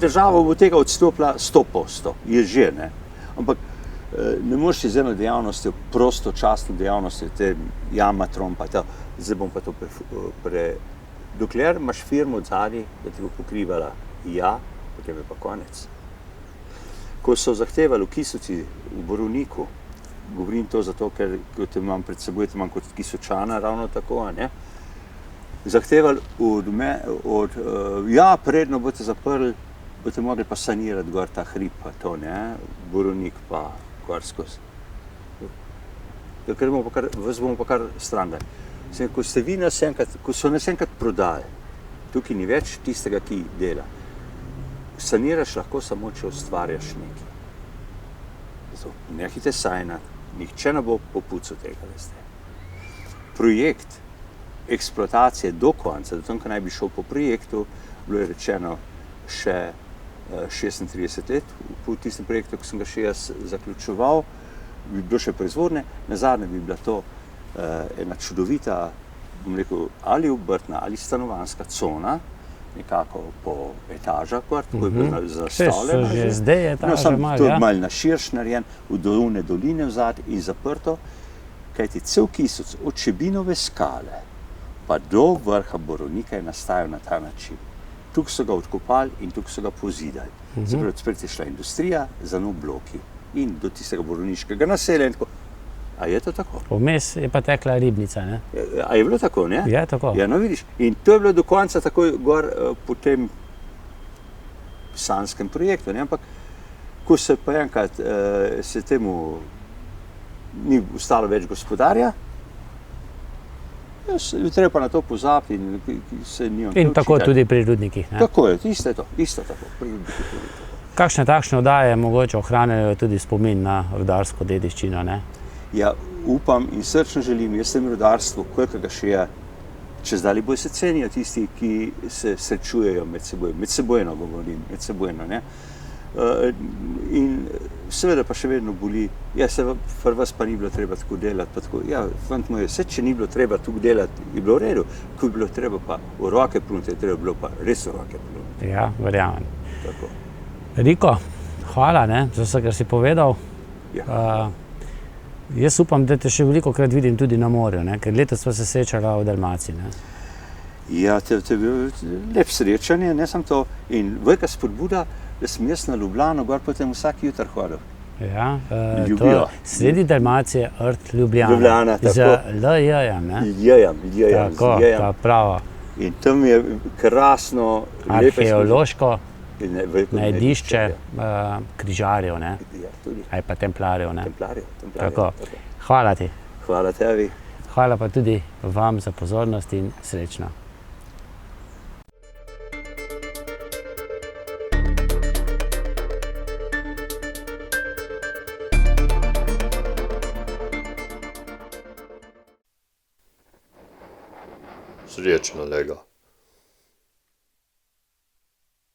Država bo tega odstopila 100%, je že, ne. Ampak ne moreš z eno dejavnostjo, prostočasno dejavnostjo, te jama, trompa, zdaj bom pa to dokler imaš firmo odzadaj, da ti bo pokrivala potem je pa konec. Ko so zahtevali v Kisovci, v Borovniku, govorim to zato, ker te imam pred seboj, te imam kot Kisočana ravno tako, ne, zahtevali predno boste zaprli, boste mogli pa sanirati gor ta hrib, pa to, ne, Borovnik pa gor skozi. Vas bomo pa kar stran dali. Ko so nas enkrat prodali, tukaj ni več tistega, ki dela. Saniraš lahko samo, če ustvarjaš nekaj. Zato nehajte sajnati, nihče ne bo popucal tega, veste. Projekt eksploatacije do konca, do tam, ko naj bi šel po projektu, bilo je rečeno še 36 let, po tistem projektu, ko sem ga še jaz zaključeval, bi bilo še proizvodne, nazadnje bi bila to ena čudovita, bom rekel, ali obrtna, ali stanovanjska cona, nekako po etažah, ko je bila zastavljena. Že zdaj je etaža malo, to je malo na širš narejen, v doline vzad in zaprto, kajti cel Kisovec od Čebinove skale pa do vrha Borovnika je nastajal na ta način. Tukaj so ga odkopali in tukaj so ga pozidali. Se pravi, spet je šla industrija za nov bloki in do tistega borovniškega naselja in tako. A je to tako? Vmes je pa tekla ribnica, ne? A je bilo tako, ne? Je tako. Ja, no vidiš. In to je bilo do konca takoj gor po tem sanskem projektu, ne? Ampak ko se pa enkrat se temu ni ostalo več gospodarja, Treba pa na to pozabiti in se njim In tako tudi pri rudnikih. Ne? Tako je, isto tako. Pri rudnikih tudi tako. Kakšne takšne oddaje mogoče ohranjajo tudi spomin na rudarsko dediščino? Ne? Ja, upam in srčno želim, jaz sem rudarstvo, koliko ga še je, čez dalje bolj se cenijo tisti, ki se srečujejo medsebojno govorim, ne. In seveda pa še vedno boli, se pri vas pa ni bilo treba tako delati, pa tako, fant moj, če ni bilo treba tako delati, je bilo v redu, ko je bilo treba pa v roke pluniti, je treba bilo pa res v roke pluniti. Ja, verjamem. Tako. Riko, hvala, za vse, kar si povedal. Ja. Jaz upam, da te še veliko krat vidim tudi na morju, ker letos sva se srečala v Dalmaciji. Ne? Ja, to je bilo lep srečanje, ne samo to. In velika spodbuda, da sem jaz na Ljubljano gor potem vsak jutr hodil. Ja, to je sredi Dalmacije, Rt Ljubljana. Ljubljana, tako. Z L-J-jem, ne? J-jem. Tako, ta prava. In tam je krasno, arheološko najdišče križarjev, ne? Ja, tudi. Ali pa templarjev, ne? Templarjev. Tako. Hvala ti. Hvala tebi. Hvala pa tudi vam za pozornost in srečno. Srečno, Lega.